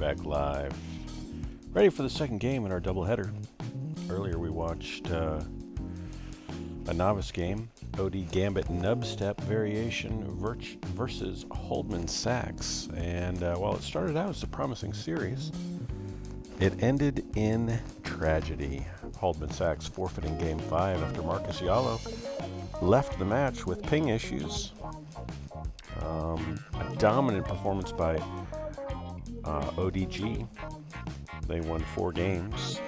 back live. Ready for the second game in our doubleheader. Earlier we watched a novice game, OD Gambit Nubstep Variation versus Holdman Sachs. And while it started out as a promising series, it ended in tragedy. Holdman Sachs forfeiting Game 5 after Marcus Yallo left the match with ping issues. A dominant performance by ODG. They won 4 games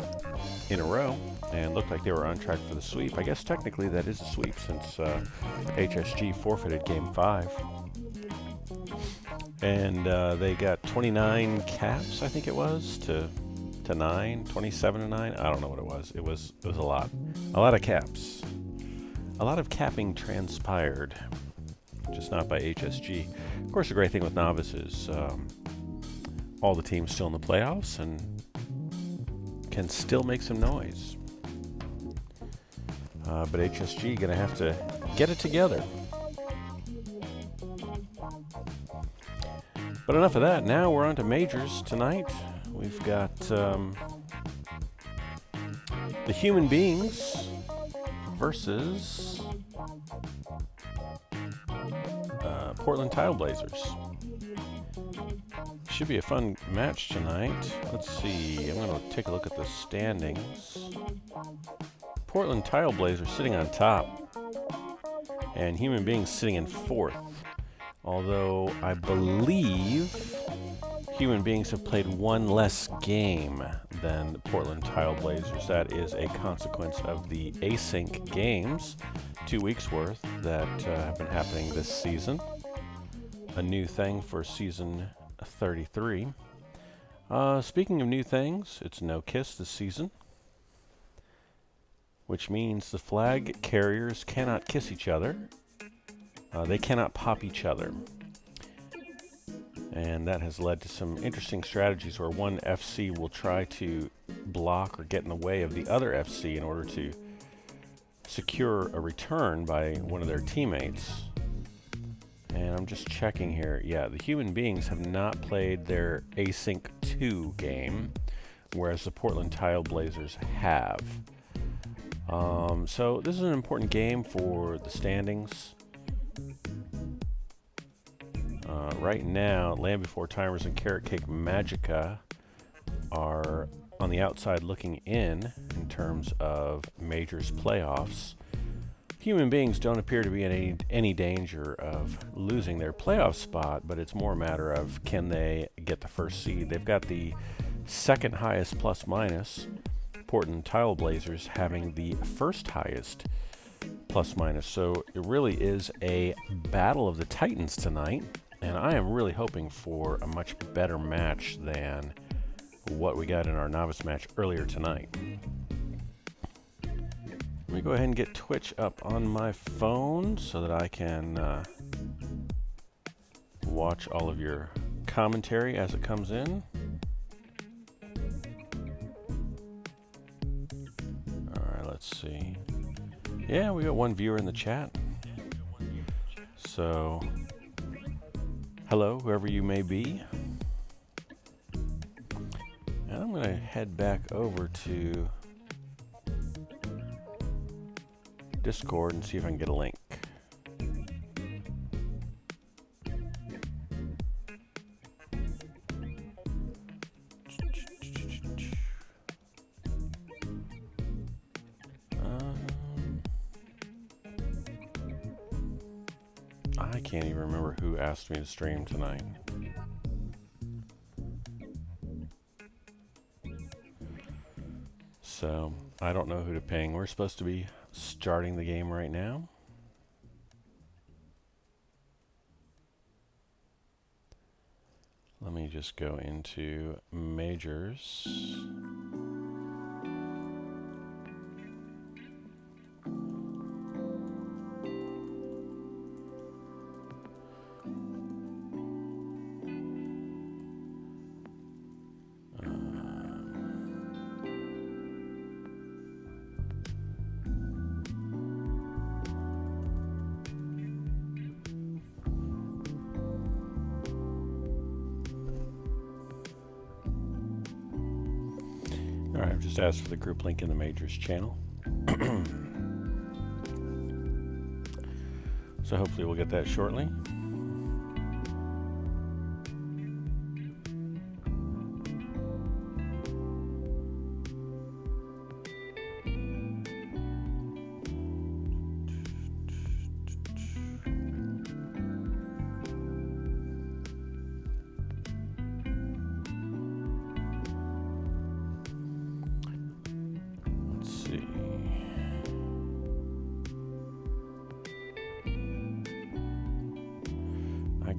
in a row and looked like they were on track for the sweep. I guess technically that is a sweep since HSG forfeited Game 5. And they got 29 caps, I think it was, to 9, 27 to 9. I don't know what it was. It was a lot. A lot of caps. A lot of capping transpired, just not by HSG. Of course, the great thing with novices, all the teams still in the playoffs and can still make some noise. But HSG gonna have to get it together. But enough of that. Now we're on to majors tonight. We've got the Human Beings versus Portland Tile Blazers. Should be a fun match tonight. Let's see. I'm going to take a look at the standings. Portland Tile Blazers sitting on top, and Human Beings sitting in 4th. Although I believe Human Beings have played 1 less game than the Portland Tile Blazers. That is a consequence of the async games, 2 weeks worth, that have been happening this season. A new thing for season 33. Speaking of new things, it's no kiss this season, which means the flag carriers cannot kiss each other. They cannot pop each other. And that has led to some interesting strategies where one FC will try to block or get in the way of the other FC in order to secure a return by one of their teammates. And I'm just checking here. Yeah, the Human Beings have not played their Async 2 game, whereas the Portland Tile Blazers have. So this is an important game for the standings. Right now, Land Before Timers and Carrot Cake Magica are on the outside looking in terms of majors playoffs. Human Beings don't appear to be in any danger of losing their playoff spot, but it's more a matter of can they get the first seed. They've got the second highest plus minus, Portland Tile Blazers having the first highest plus minus. So it really is a battle of the Titans tonight, and I am really hoping for a much better match than what we got in our novice match earlier tonight. Let me go ahead and get Twitch up on my phone so that I can watch all of your commentary as it comes in. Alright, let's see. Yeah, we got 1 viewer in the chat. So, hello, whoever you may be. And I'm going to head back over to Discord and see if I can get a link. I can't even remember who asked me to stream tonight. So, I don't know who to ping. We're supposed to be starting the game right now. Let me just go into majors. Alright, I've just asked for the group link in the Majors channel. So hopefully we'll get that shortly.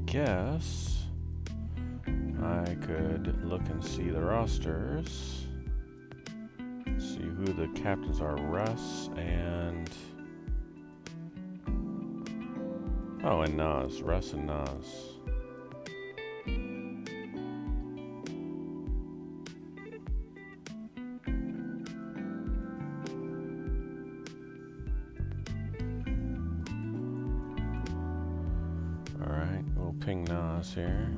Guess I could look and see the rosters, see who the captains are. Russ and and Nas. Russ and Nas. Ping Nas here.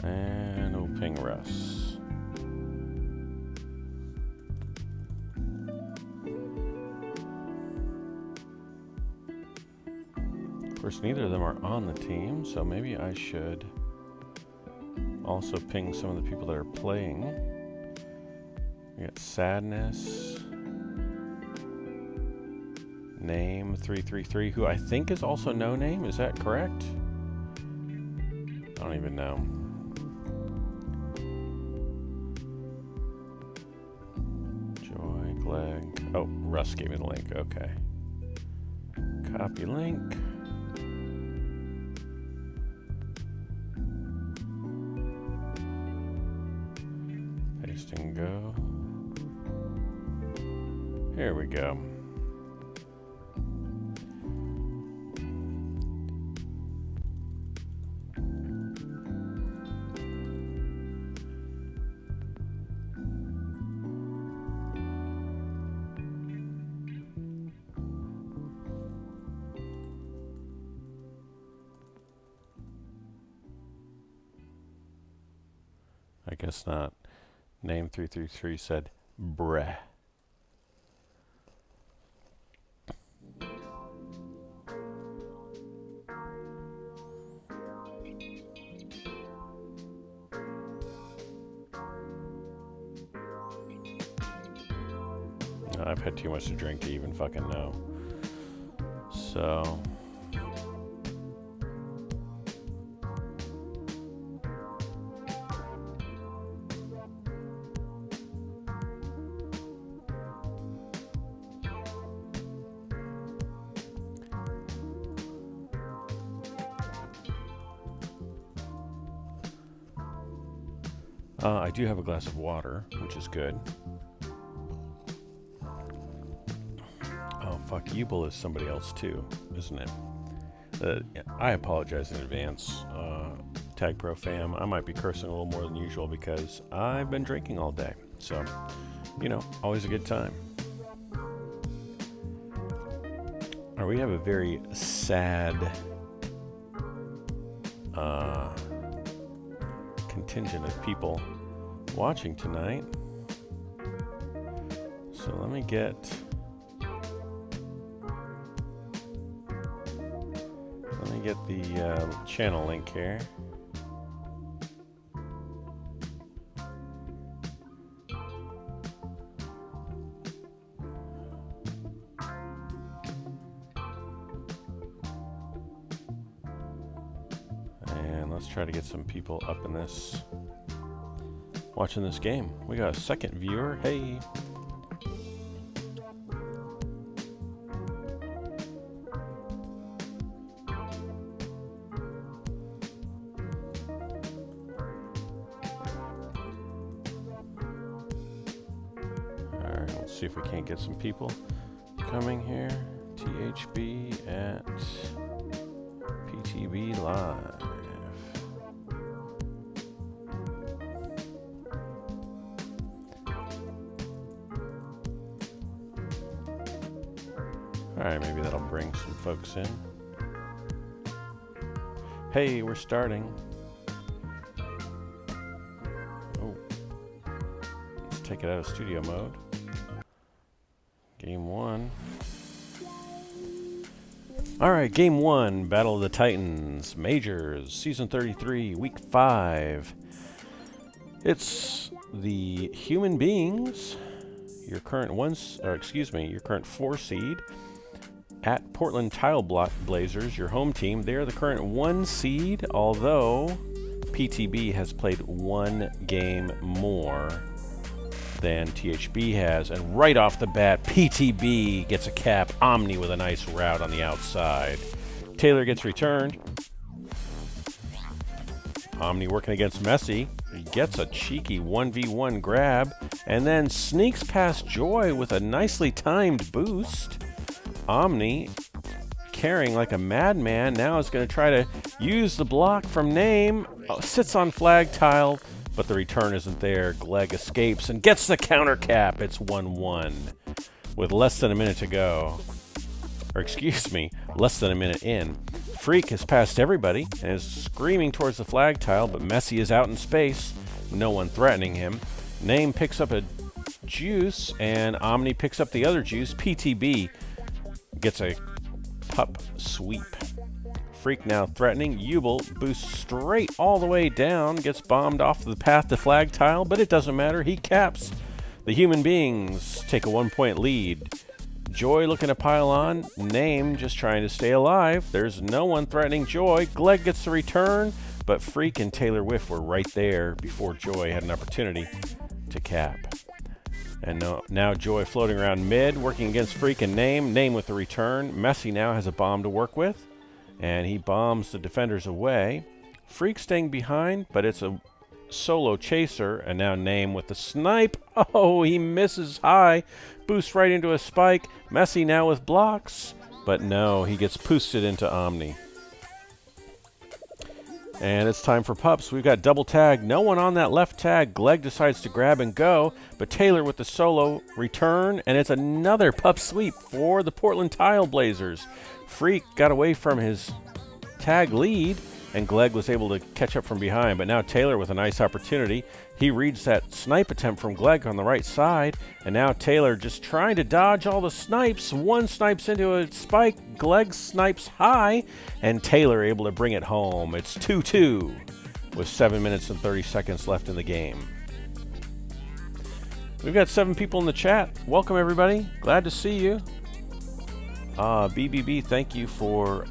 And we'll ping Russ. Of course, neither of them are on the team, so maybe I should also ping some of the people that are playing. We got Sadness, Name 333, who I think is also No Name. Is that correct? I don't even know. Joy, Gleg. Oh, Russ gave me the link. Okay. Copy link. Paste and go. Here we go. I guess not. Name 333 said, "Breh." I've had too much to drink to even fucking know. So I do have a glass of water, which is good. Oh, fuck. Ubel is somebody else, too, isn't it? I apologize in advance, Tag Pro fam. I might be cursing a little more than usual because I've been drinking all day. So, you know, always a good time. All right, we have a very sad contingent of people watching tonight. So let me get the channel link here. And let's try to get some people up in this, watching this game. We got a second viewer. Hey. See if we can't get some people coming here. THB at PTB Live. Alright, maybe that'll bring some folks in. Hey, we're starting. Oh. Let's take it out of studio mode. Game 1. Alright, Game 1, Battle of the Titans, Majors, Season 33, Week 5. It's the human beings, your current your current 4 seed, at Portland Tile Blazers, your home team. They're the current 1 seed, although PTB has played 1 game more than THB has. And right off the bat, PTB gets a cap. Omni with a nice route on the outside. Taylor gets returned. Omni working against Messi. He gets a cheeky 1v1 grab and then sneaks past Joy with a nicely timed boost. Omni, carrying like a madman, now is going to try to use the block from Name. Sits on flag tile, but the return isn't there. Glegg escapes and gets the counter cap. It's 1-1 with less than a minute to go. Or excuse me, less than a minute in. Freak has passed everybody and is screaming towards the flag tile, but Messi is out in space. No one threatening him. Name picks up a juice, and Omni picks up the other juice. PTB gets a pup sweep. Freak now threatening. Jubel boosts straight all the way down, gets bombed off the path to flag tile, but it doesn't matter. He caps. The human beings take a 1-point lead. Joy looking to pile on. Name just trying to stay alive. There's no one threatening Joy. Glegg gets the return, but Freak and Taylor Whiff were right there before Joy had an opportunity to cap. And now Joy floating around mid, working against Freak and Name. Name with the return. Messi now has a bomb to work with, and he bombs the defenders away. Freak staying behind, but it's a solo chaser, and now Name with the snipe. Oh, he misses high. Boosts right into a spike. Messi now with blocks, but no, he gets boosted into Omni. And it's time for pups. We've got double tag. No one on that left tag. Glegg decides to grab and go, but Taylor with the solo return, and it's another pup sweep for the Portland Tile Blazers. Freak got away from his tag lead, and Glegg was able to catch up from behind, but now Taylor with a nice opportunity. He reads that snipe attempt from Glegg on the right side, and now Taylor just trying to dodge all the snipes. One snipes into a spike, Glegg snipes high, and Taylor able to bring it home. It's 2-2 with 7 minutes and 30 seconds left in the game. We've got 7 people in the chat. Welcome, everybody. Glad to see you. BBB, thank you for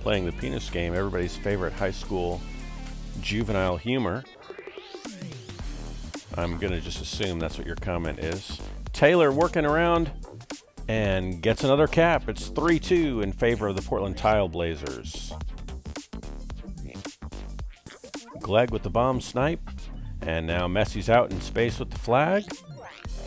playing the penis game, everybody's favorite high school juvenile humor. I'm going to just assume that's what your comment is. Taylor working around and gets another cap. It's 3-2 in favor of the Portland Tile Blazers. Glegg with the bomb snipe. And now Messi's out in space with the flag.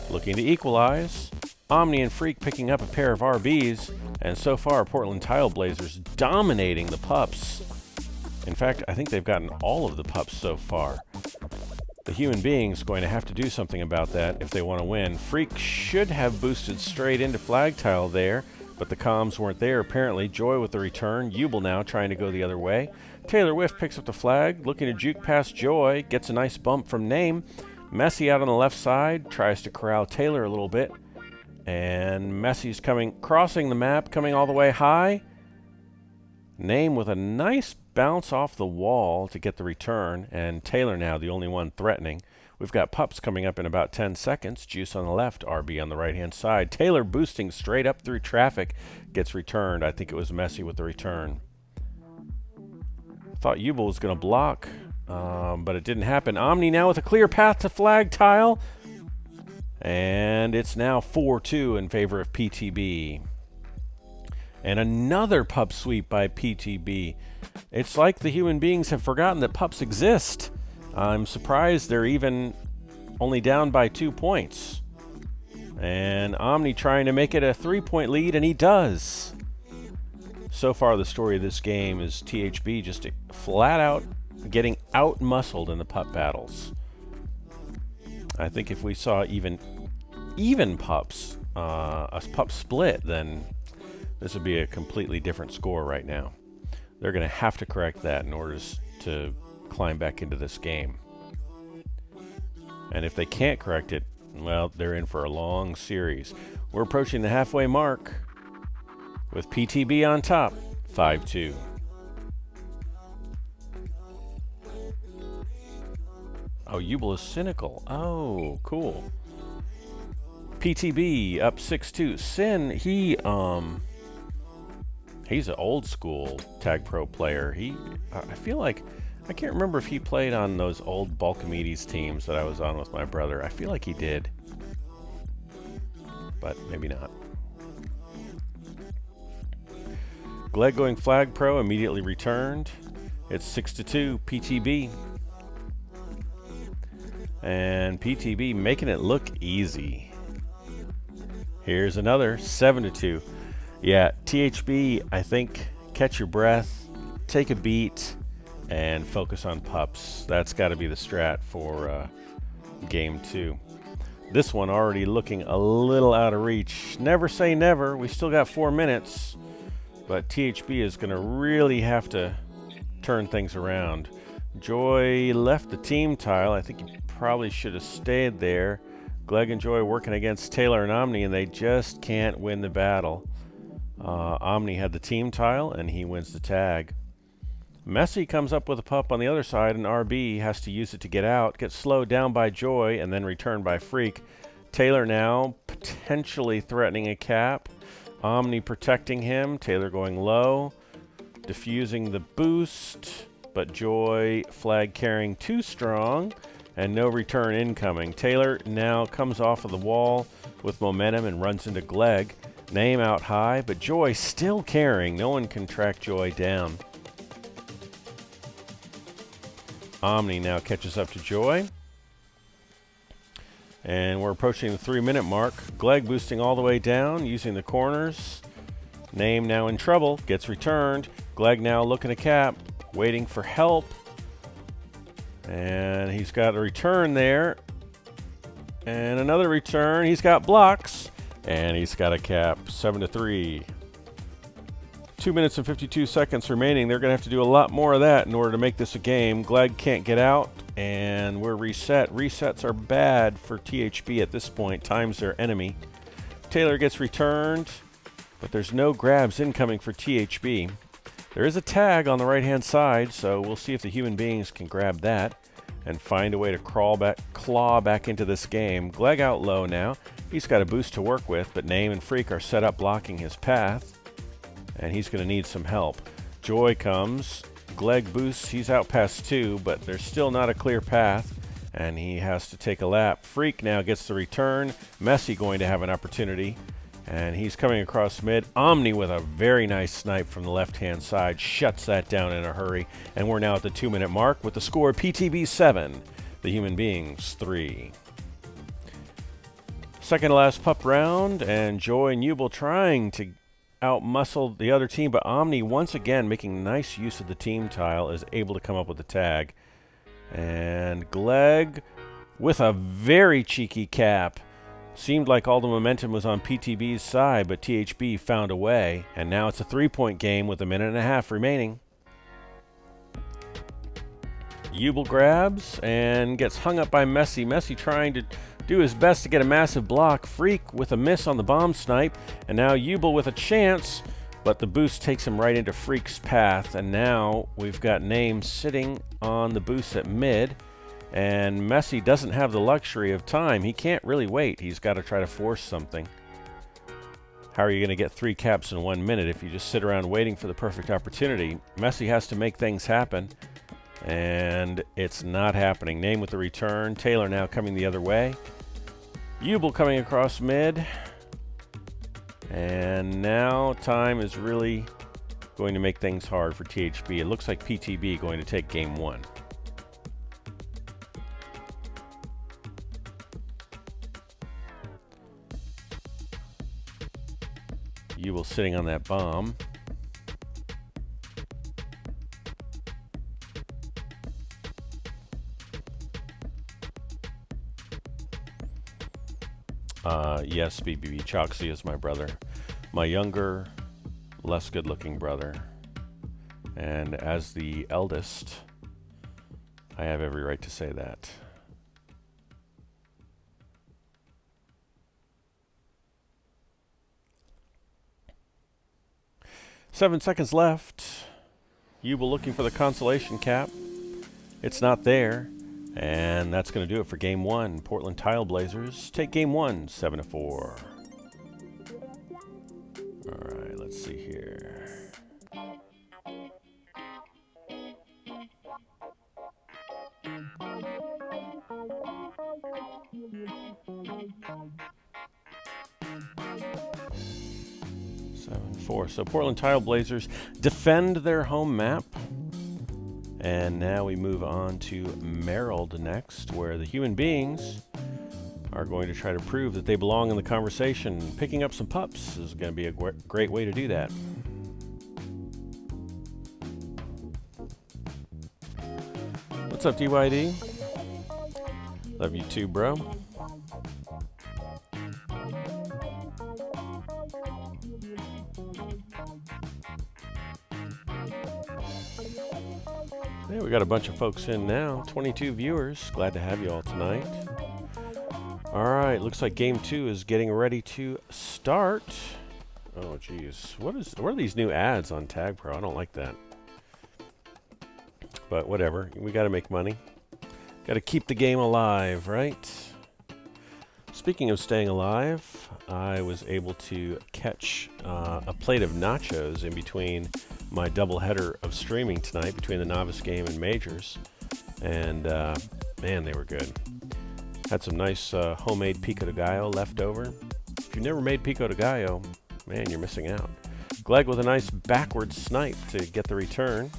Looking to equalize. Omni and Freak picking up a pair of RBs. And so far, Portland Tile Blazers dominating the pups. In fact, I think they've gotten all of the pups so far. The human being's going to have to do something about that if they want to win. Freak should have boosted straight into flag tile there, but the comms weren't there apparently. Joy with the return. Jubel now trying to go the other way. Taylor Whiff picks up the flag, looking to juke past Joy, gets a nice bump from Name. Messi out on the left side, tries to corral Taylor a little bit. And Messi's crossing the map, coming all the way high. Name with a nice bounce off the wall to get the return, and Taylor now the only one threatening. We've got pups coming up in about 10 seconds. Juice on the left, RB on the right-hand side. Taylor boosting straight up through traffic, gets returned. I think it was Messi with the return. Thought Jubel was going to block, but it didn't happen. Omni now with a clear path to flag tile. And it's now 4-2 in favor of PTB. And another pup sweep by PTB. It's like the human beings have forgotten that pups exist. I'm surprised they're even only down by 2 points. And Omni trying to make it a 3-point lead, and he does. So far, the story of this game is THB just flat out getting out-muscled in the pup battles. I think if we saw even pups, a pup split, then this would be a completely different score right now. They're going to have to correct that in order to climb back into this game. And if they can't correct it, well, they're in for a long series. We're approaching the halfway mark with PTB on top, 5-2. Oh, Jubel is cynical. Oh, cool. PTB up 6-2. Sin, he's an old school Tag Pro player. I feel like, I can't remember if he played on those old Balcomedes teams that I was on with my brother. I feel like he did, but maybe not. Gleg going Flag Pro, immediately returned. It's 6-2, PTB. And PTB making it look easy. Here's another 7-2. Yeah, THB, I think, catch your breath, take a beat, and focus on pups. That's got to be the strat for game 2. This one already looking a little out of reach. Never say never. We still got 4 minutes, but THB is going to really have to turn things around. Joy left the team tile. I think he probably should have stayed there. Gleg and Joy working against Taylor and Omni, and they just can't win the battle. Omni had the team tile, and he wins the tag. Messi comes up with a pup on the other side, and RB has to use it to get out, gets slowed down by Joy, and then returned by Freak. Taylor now potentially threatening a cap. Omni protecting him. Taylor going low, diffusing the boost, but Joy flag carrying too strong, and no return incoming. Taylor now comes off of the wall with momentum and runs into Gleg. Name out high, but Joy still carrying. No one can track Joy down. Omni now catches up to Joy. And we're approaching the 3-minute mark. Gleg boosting all the way down, using the corners. Name now in trouble, gets returned. Gleg now looking to cap, waiting for help. And he's got a return there. And another return. He's got blocks. And he's got a cap, 7-3. 2 minutes and 52 seconds remaining. They're going to have to do a lot more of that in order to make this a game. Gleg can't get out, and we're reset. Resets are bad for THB at this point. Time's their enemy. Taylor gets returned, but there's no grabs incoming for THB. There is a tag on the right-hand side, so we'll see if the human beings can grab that and find a way to claw back into this game. Gleg out low now. He's got a boost to work with, but Name and Freak are set up blocking his path, and he's going to need some help. Joy comes. Gleg boosts. He's out past 2, but there's still not a clear path, and he has to take a lap. Freak now gets the return. Messi going to have an opportunity, and he's coming across mid. Omni with a very nice snipe from the left-hand side shuts that down in a hurry, and we're now at the 2-minute mark with the score PTB 7, the human beings 3. Second to last pup round, and Joy and Jubel trying to outmuscle the other team, but Omni once again making nice use of the team tile is able to come up with the tag. And Gleg with a very cheeky cap. Seemed like all the momentum was on PTB's side, but THB found a way, and now it's a 3-point game with 1.5 minutes remaining. Jubel grabs and gets hung up by Messi. Messi trying to do his best to get a massive block. Freak with a miss on the bomb snipe, and now Jubel with a chance, but the boost takes him right into Freak's path, and now we've got Name sitting on the boost at mid, and Messi doesn't have the luxury of time. He can't really wait. He's got to try to force something. How are you going to get 3 caps in 1 minute if you just sit around waiting for the perfect opportunity? Messi has to make things happen, and it's not happening. Name with the return. Taylor now coming the other way. Jubel coming across mid. And now time is really going to make things hard for THB. It looks like PTB going to take game 1. Jubel sitting on that bomb. Yes, BBB. Choxy is my brother. My younger, less good-looking brother. And as the eldest, I have every right to say that. Seven seconds left. Yuba looking for the consolation cap. It's not there. And that's going to do it for game one. Portland Tile Blazers take game one, 7-4. All right, let's see here. So Portland Tile Blazers defend their home map. And now we move on to Merald next, where the human beings are going to try to prove that they belong in the conversation. Picking up some pups is going to be a great way to do that. What's up, DYD? Love you too, bro. Hey, we got a bunch of folks in now. 22 viewers. Glad to have you all tonight. All right, looks like game two is getting ready to start. Oh, geez. What are these new ads on Tag Pro? I don't like that. But whatever. We got to make money. Got to keep the game alive, right? Speaking of staying alive, I was able to catch a plate of nachos in between my doubleheader of streaming tonight between the novice game and majors. And man, they were good. Had some nice homemade pico de gallo left over. If you've never made pico de gallo, man, you're missing out. Glegg with a nice backward snipe to get the return.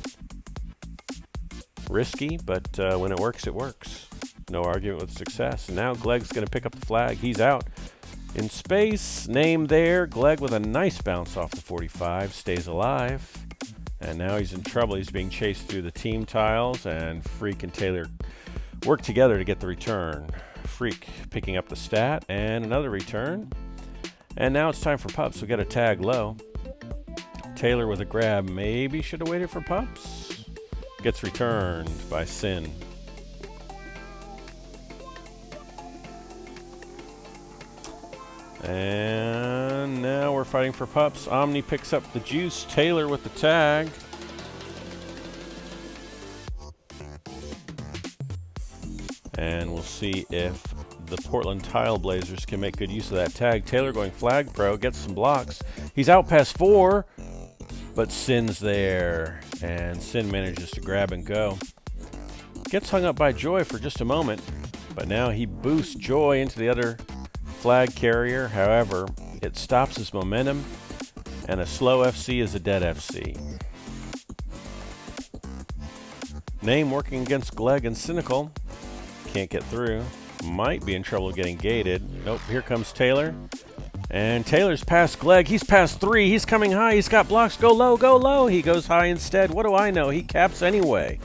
Risky, but when it works, it works. No argument with success. And now Glegg's going to pick up the flag. He's out in space. Name there. Glegg with a nice bounce off the 45. Stays alive. And now he's in trouble. He's being chased through the team tiles. And Freak and Taylor work together to get the return. Freak picking up the stat. And another return. And now it's time for Pups. We got a tag low. Taylor with a grab. Maybe should have waited for Pups. Gets returned by Sin. And now we're fighting for Pups. Omni picks up the juice. Taylor with the tag. And we'll see if the Portland Tile Blazers can make good use of that tag. Taylor going flag pro, gets some blocks. He's out past 4, but Sin's there. And Sin manages to grab and go. Gets hung up by Joy for just a moment, but now he boosts Joy into the other flag carrier. However, it stops his momentum, and a slow FC is a dead FC. Name working against Glegg and Cynical. Can't get through. Might be in trouble getting gated. Nope, here comes Taylor. And Taylor's past Glegg. He's past 3. He's coming high. He's got blocks. Go low, go low. He goes high instead. What do I know? He caps anyway.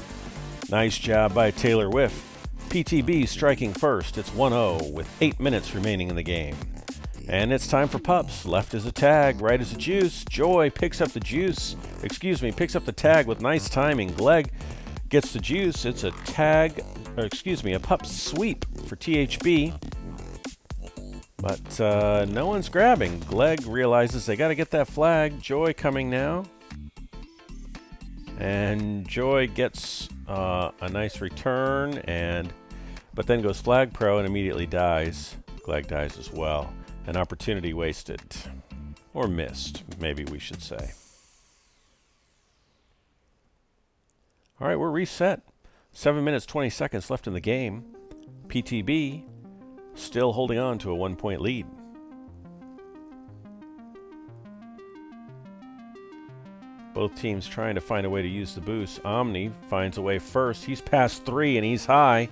Nice job by Taylor Whiff. PTB striking first. It's 1-0 with 8 minutes remaining in the game. And it's time for Pups. Left is a tag, right is a juice. Joy picks up the juice. Picks up the tag with nice timing. Glegg gets the juice. It's a tag, a Pup sweep for THB. But no one's grabbing. Glegg realizes they got to get that flag. Joy coming now. And Joy gets a nice return, but then goes flag pro and immediately dies. Glegg dies as well. An opportunity wasted. Or missed, maybe we should say. All right, we're reset. 7 minutes, 20 seconds left in the game. PTB still holding on to a 1-point lead. Both teams trying to find a way to use the boost. Omni finds a way first. He's past 3 and he's high.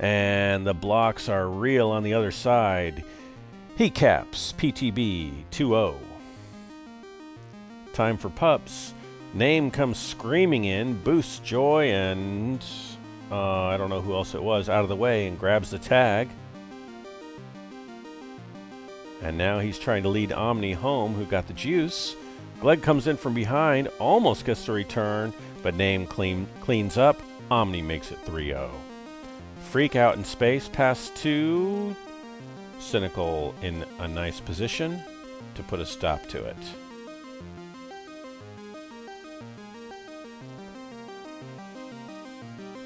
And the blocks are real on the other side. He caps PTB 2-0. Time for Pups. Name comes screaming in, boosts Joy, and I don't know who else it was, out of the way and grabs the tag. And now he's trying to lead Omni home, who got the juice. Glegg comes in from behind, almost gets the return, but Name cleans up. Omni makes it 3-0. Freak out in space, pass to Cynical in a nice position to put a stop to it.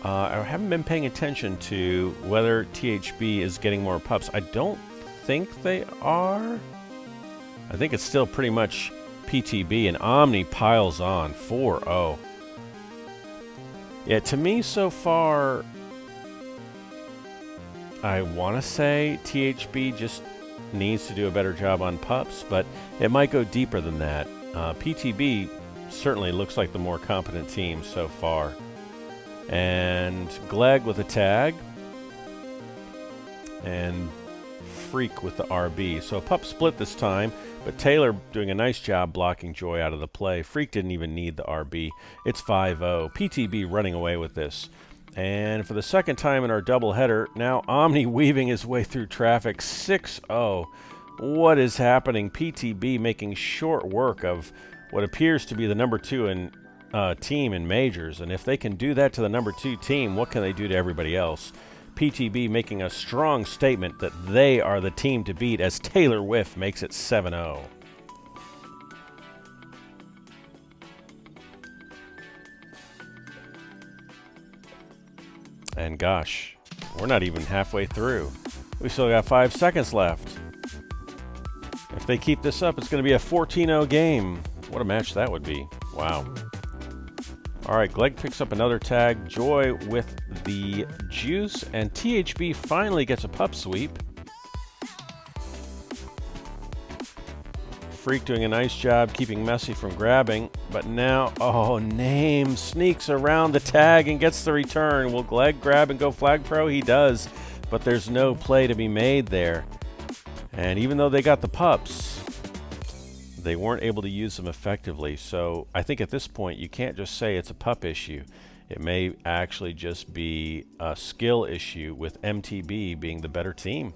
I haven't been paying attention to whether THB is getting more pups. I don't think they are. I think it's still pretty much PTB, and Omni piles on 4-0. Yeah, to me so far, I want to say THB just needs to do a better job on pups, but it might go deeper than that. PTB certainly looks like the more competent team so far. And Glegg with a tag, and Freak with the RB. So a pup split this time, but Taylor doing a nice job blocking Joy out of the play. Freak didn't even need the RB. It's 5-0. PTB running away with this. And for the second time in our doubleheader, now Omni weaving his way through traffic. 6-0. What is happening? PTB making short work of what appears to be the number 2 team in majors. And if they can do that to the number 2 team, what can they do to everybody else? PTB making a strong statement that they are the team to beat as Taylor Whiff makes it 7-0. And gosh, we're not even halfway through. We still got 5 seconds left. If they keep this up, it's going to be a 14-0 game. What a match that would be. Wow. All right, Glegg picks up another tag. Joy with the juice, and THB finally gets a pup sweep. Freak doing a nice job keeping Messi from grabbing, but now, oh, Name sneaks around the tag and gets the return. Will Glegg grab and go flag pro? He does, but there's no play to be made there. And even though they got the pups, they weren't able to use them effectively. So I think at this point, you can't just say it's a pup issue. It may actually just be a skill issue with MTB being the better team.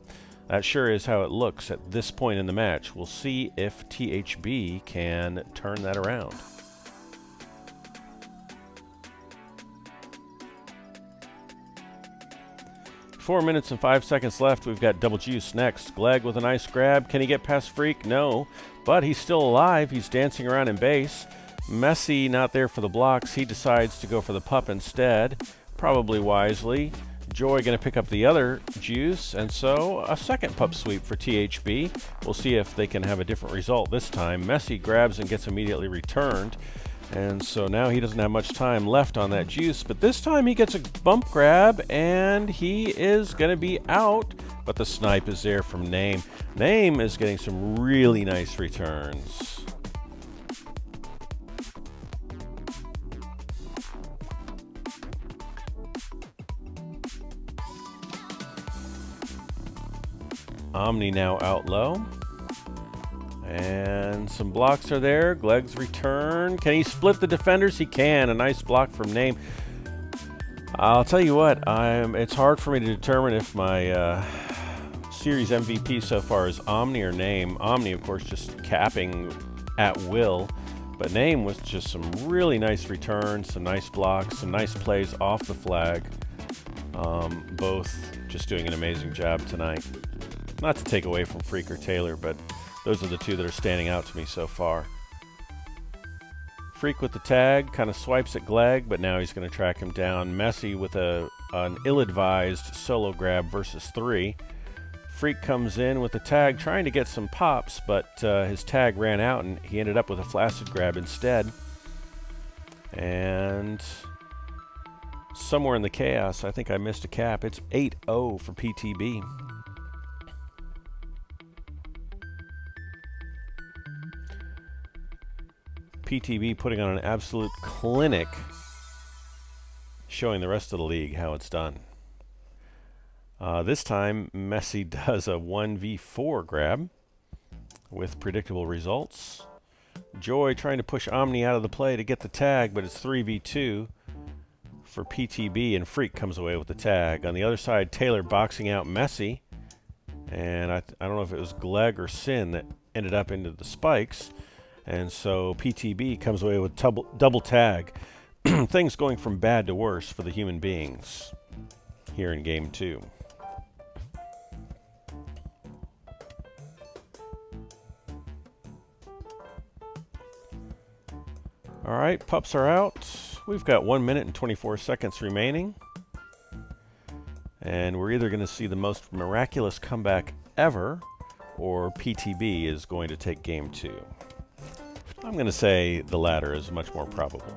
That sure is how it looks at this point in the match. We'll see if THB can turn that around. Four minutes and 5 seconds left. We've got Double Juice next. Glegg with a nice grab. Can he get past Freak? No, but he's still alive. He's dancing around in base. Messi not there for the blocks. He decides to go for the pup instead, probably wisely. Joy going to pick up the other juice, and so a second pup sweep for THB. We'll see if they can have a different result this time. Messi grabs and gets immediately returned, and so now he doesn't have much time left on that juice, but this time he gets a bump grab, and he is going to be out, but the snipe is there from Name. Name is getting some really nice returns. Omni now out low. And some blocks are there. Glegg's return. Can he split the defenders? He can. A nice block from Name. I'll tell you what, it's hard for me to determine if my series MVP so far is Omni or Name. Omni, of course, just capping at will. But Name was just some really nice returns, some nice blocks, some nice plays off the flag. Both just doing an amazing job tonight. Not to take away from Freak or Taylor, but those are the two that are standing out to me so far. Freak with the tag, kind of swipes at Glegg, but now he's going to track him down. Messi with an ill-advised solo grab versus 3. Freak comes in with the tag, trying to get some pops, but his tag ran out, and he ended up with a flaccid grab instead. And somewhere in the chaos, I think I missed a cap. It's 8-0 for PTB. PTB putting on an absolute clinic, showing the rest of the league how it's done. This time, Messi does a 1v4 grab with predictable results. Joy trying to push Omni out of the play to get the tag, but it's 3v2 for PTB, and Freak comes away with the tag. On the other side, Taylor boxing out Messi, and I don't know if it was Glegg or Sin that ended up into the spikes. And so PTB comes away with double tag. Things going from bad to worse for the human beings here in game 2. All right, pups are out. We've got 1 minute and 24 seconds remaining. And we're either going to see the most miraculous comeback ever, or PTB is going to take game 2. I'm going to say the latter is much more probable.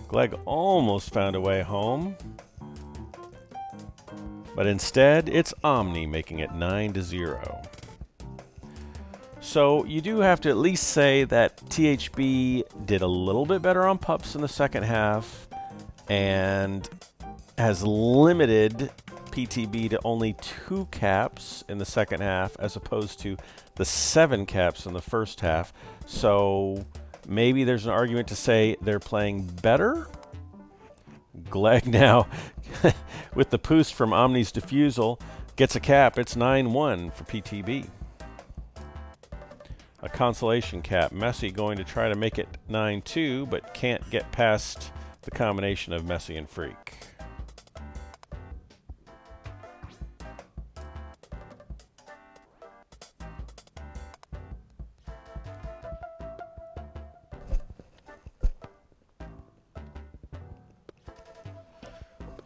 Gleg almost found a way home, but instead it's Omni making it 9-0. So you do have to at least say that THB did a little bit better on pups in the second half and has limited PTB to only 2 caps in the second half as opposed to the 7 caps in the first half. So maybe there's an argument to say they're playing better. Gleg now, with the boost from Omni's Diffusal, gets a cap. It's 9-1 for PTB. A consolation cap. Messi going to try to make it 9-2, but can't get past the combination of Messi and Freak.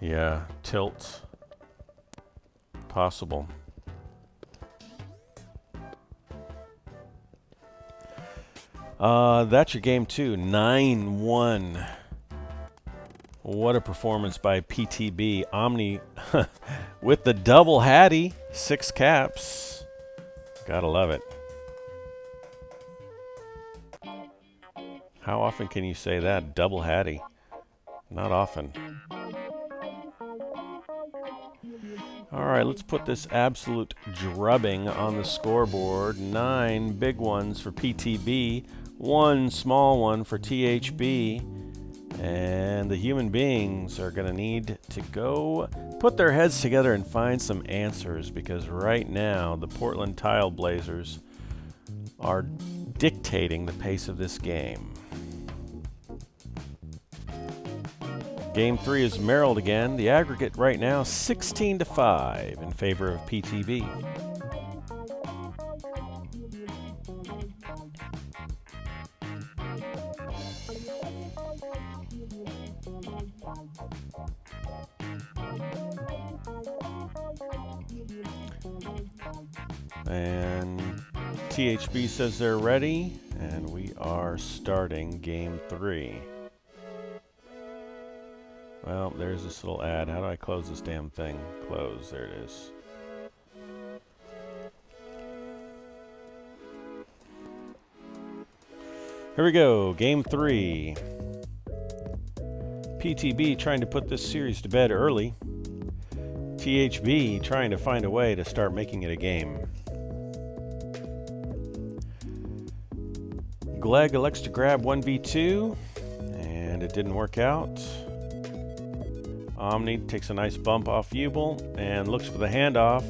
Yeah, tilt. Possible. That's your game 2. 9-1. What a performance by PTB. Omni with the double Hattie. 6 caps. Gotta love it. How often can you say that? Double Hattie. Not often. All right, let's put this absolute drubbing on the scoreboard. 9 big ones for PTB, 1 small one for THB. And the human beings are going to need to go put their heads together and find some answers, because right now the Portland Tile Blazers are dictating the pace of this game. Game 3 is Merald again. The aggregate right now 16-5 in favor of PTB. And THB says they're ready, and we are starting game 3. Well, there's this little ad. How do I close this damn thing? Close. There it is. Here we go. Game 3. PTB trying to put this series to bed early. THB trying to find a way to start making it a game. Gleg elects to grab 1v2, and it didn't work out. Omni takes a nice bump off Ubel and looks for the handoff.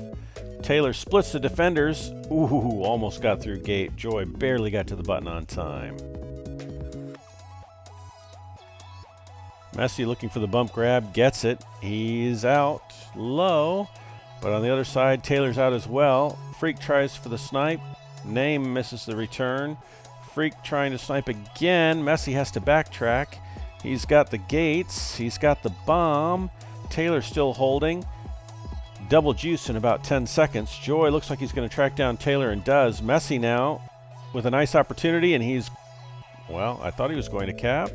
Taylor splits the defenders. Ooh, almost got through gate. Joy barely got to the button on time. Messi looking for the bump grab, gets it. He's out low, but on the other side, Taylor's out as well. Freak tries for the snipe. Name misses the return. Freak trying to snipe again. Messi has to backtrack. He's got the gates. He's got the bomb. Taylor still holding. Double juice in about 10 seconds. Joy looks like he's going to track down Taylor and does. Messi now with a nice opportunity, and he's, well, I thought he was going to cap.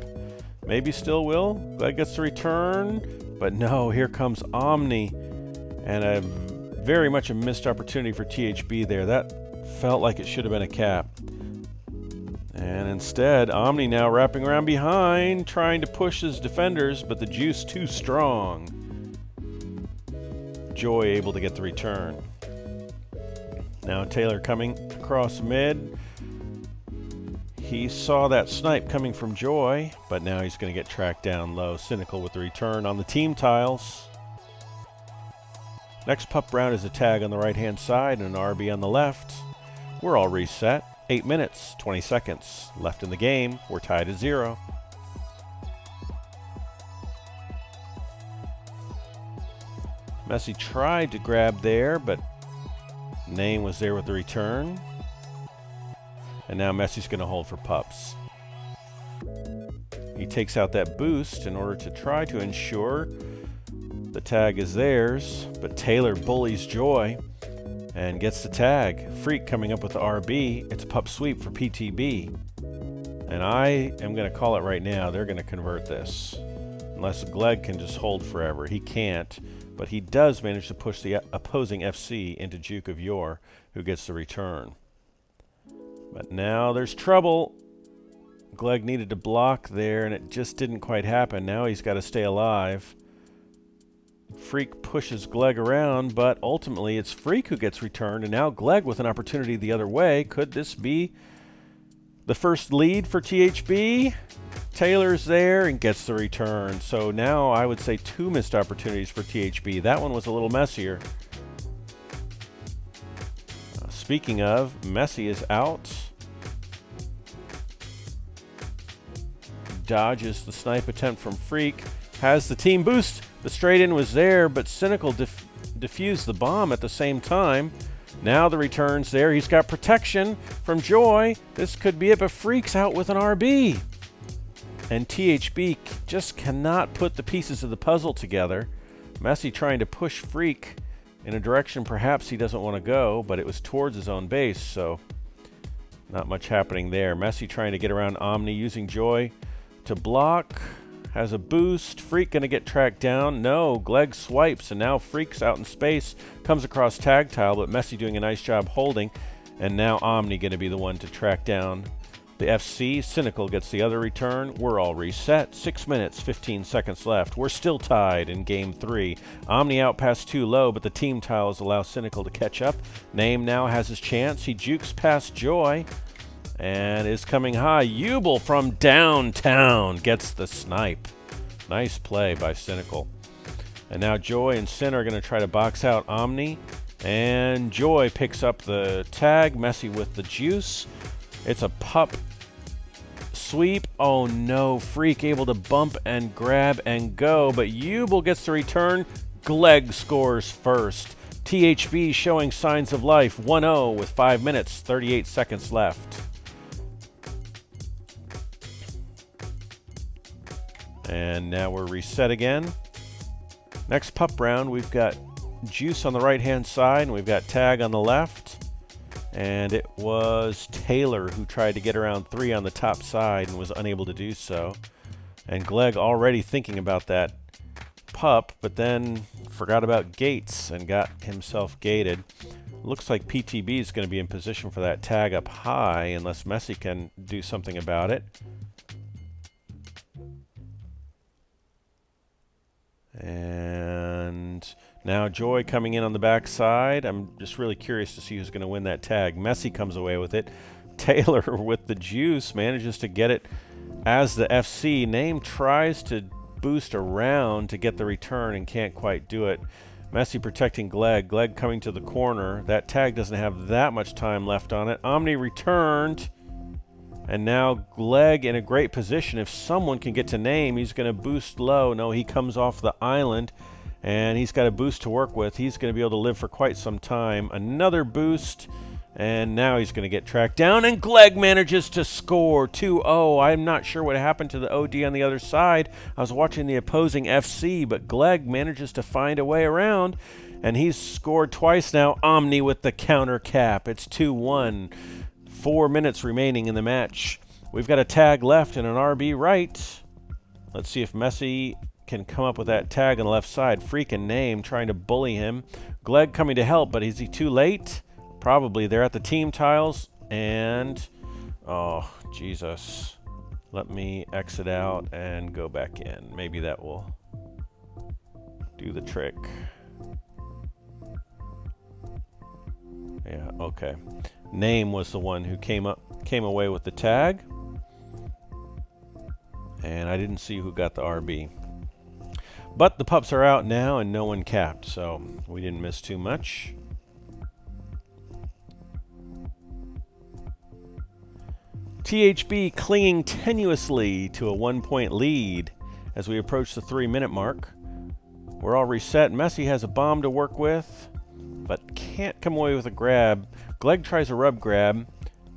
Maybe still will. Gleg gets the return. But no, here comes Omni. And a very much a missed opportunity for THB there. That felt like it should have been a cap. And instead, Omni now wrapping around behind, trying to push his defenders, but the juice too strong. Joy able to get the return. Now Taylor coming across mid. He saw that snipe coming from Joy, but now he's going to get tracked down low. Cynical with the return on the team tiles. Next pup round is a tag on the right-hand side and an RB on the left. We're all reset. 8 minutes, 20 seconds left in the game. We're tied at 0. Messi tried to grab there, but Name was there with the return. And now Messi's going to hold for pups. He takes out that boost in order to try to ensure the tag is theirs, but Taylor bullies Joy and gets the tag. Freak coming up with the RB. It's a pup sweep for PTB. And I am going to call it right now. They're going to convert this. Unless Glegg can just hold forever. He can't. But he does manage to push the opposing FC into Duke of Yor, who gets the return. But now there's trouble. Glegg needed to block there, and it just didn't quite happen. Now he's got to stay alive. Freak pushes Glegg around, but ultimately it's Freak who gets returned, and now Glegg with an opportunity the other way. Could this be the first lead for THB? Taylor's there and gets the return. So now I would say 2 missed opportunities for THB. That one was a little messier. Speaking of, Messi is out. Dodges the snipe attempt from Freak. Has the team boost. The straight in was there, but Cynical defused the bomb at the same time. Now the return's there. He's got protection from Joy. This could be it, but Freak's out with an RB. And THB just cannot put the pieces of the puzzle together. Messi trying to push Freak in a direction perhaps he doesn't want to go, but it was towards his own base, so not much happening there. Messi trying to get around Omni, using Joy to block. Has a boost. Freak going to get tracked down. No, Glegg swipes, and now Freak's out in space. Comes across tag tile, but Messi doing a nice job holding. And now Omni going to be the one to track down the FC. Cynical gets the other return. We're all reset. 6 minutes, 15 seconds left. We're still tied in Game 3. Omni out past too low, but the team tiles allow Cynical to catch up. Name now has his chance. He jukes past Joy and is coming high. Jubel from downtown gets the snipe. Nice play by Cynical. And now Joy and Sin are going to try to box out Omni. And Joy picks up the tag. Messi with the juice. It's a pup sweep. Oh no, Freak able to bump and grab and go, but Jubel gets the return. Glegg scores first. THB showing signs of life. 1-0 with 5 minutes, 38 seconds left. And now we're reset again. Next pup round, we've got Juice on the right-hand side, and we've got Tag on the left. And it was Taylor who tried to get around 3 on the top side and was unable to do so. And Glegg already thinking about that pup, but then forgot about gates and got himself gated. Looks like PTB is going to be in position for that tag up high unless Messi can do something about it. And now Joy coming in on the backside. I'm just really curious to see who's going to win that tag. Messi comes away with it. Taylor with the juice manages to get it as the FC. Name tries to boost around to get the return and can't quite do it. Messi protecting Glegg. Glegg coming to the corner. That tag doesn't have that much time left on it. Omni returned. And now Glegg in a great position. If someone can get to Name, he's going to boost low. No, he comes off the island, and he's got a boost to work with. He's going to be able to live for quite some time. Another boost, and now he's going to get tracked down, and Glegg manages to score 2-0. I'm not sure what happened to the OD on the other side. I was watching the opposing FC, but Glegg manages to find a way around, and he's scored twice now. Omni with the counter cap. It's 2-1. 4 minutes remaining in the match. We've got a tag left and an RB right. Let's see if Messi can come up with that tag on the left side. Freaking Name trying to bully him. Glegg coming to help, but is he too late? Probably. They're at the team tiles, and oh, Jesus. Let me exit out and go back in. Maybe that will do the trick. Yeah, okay. Name was the one who came away with the tag. And I didn't see who got the RB. But the pups are out now and no one capped, so we didn't miss too much. THB clinging tenuously to a 1-point lead as we approach the 3-minute mark. We're all reset. Messi has a bomb to work with, but can't come away with a grab. Glegg tries a rub grab,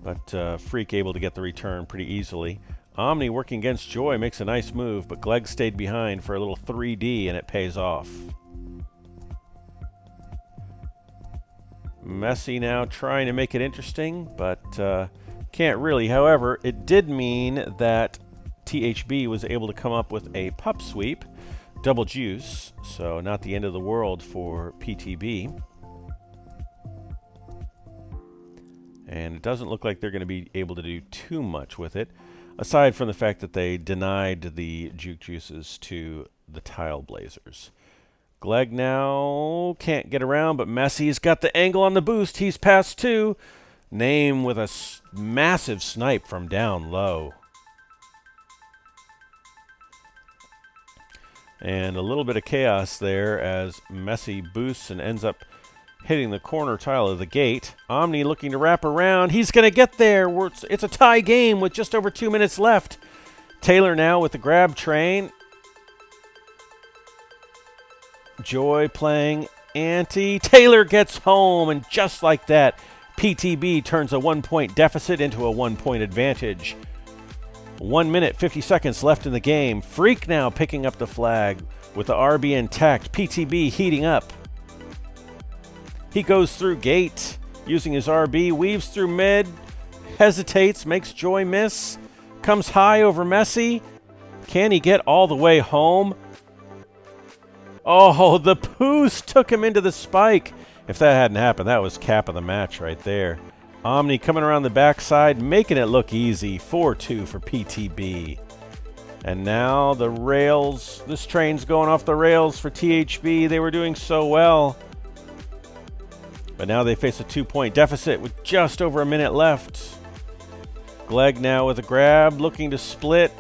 but Freak able to get the return pretty easily. Omni working against Joy makes a nice move, but Glegg stayed behind for a little 3D, and it pays off. Messi now trying to make it interesting, but can't really. However, it did mean that THB was able to come up with a pup sweep, double juice, so not the end of the world for PTB. And it doesn't look like they're going to be able to do too much with it, aside from the fact that they denied the juke juices to the Tile Blazers. Glegg now can't get around, but Messi's got the angle on the boost. He's past 2. Name with a massive snipe from down low. And a little bit of chaos there as Messi boosts and ends up hitting the corner tile of the gate. Omni looking to wrap around. He's going to get there. It's a tie game with just over 2 minutes left. Taylor now with the grab train. Joy playing anti. Taylor gets home, and just like that, PTB turns a 1-point deficit into a 1-point advantage. 1 minute, 50 seconds left in the game. Freak now picking up the flag with the RB intact. PTB heating up. He goes through gate using his RB, weaves through mid, hesitates, makes Joy miss, comes high over Messi. Can he get all the way home? Oh, the Poos took him into the spike. If that hadn't happened, that was cap of the match right there. Omni coming around the backside, making it look easy. 4-2 for PTB. And now the rails, this train's going off the rails for THB. They were doing so well. But now they face a 2-point deficit with just over a minute left. Glegg now with a grab, looking to split.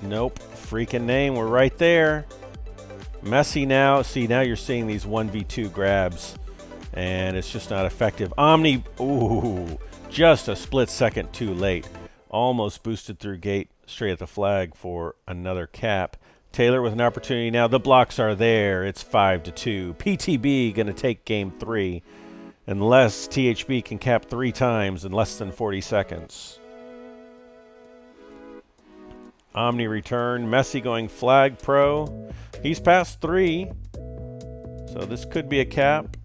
Nope, freaking name, we're right there. Messi now, see, now you're seeing these 1v2 grabs, and it's just not effective. Omni, ooh, just a split second too late. Almost boosted through gate, straight at the flag for another cap. Taylor with an opportunity now. The blocks are there. It's 5-2. PTB going to take game 3. Unless THB can cap 3 times in less than 40 seconds. Omni return. Messi going flag pro. He's past 3. So this could be a cap.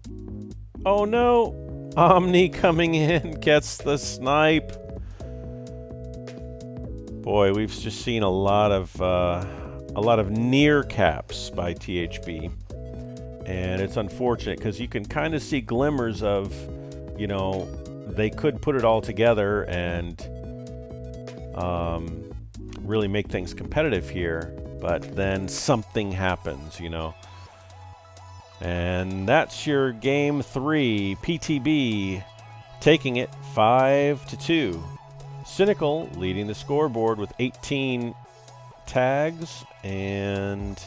Oh no! Omni coming in. Gets the snipe. Boy, we've just seen a lot of near caps by THB. And it's unfortunate because you can kind of see glimmers of, you know, they could put it all together and really make things competitive here. But then something happens, you know. And that's your game 3. PTB taking it 5-2. Cynical leading the scoreboard with 18 tags and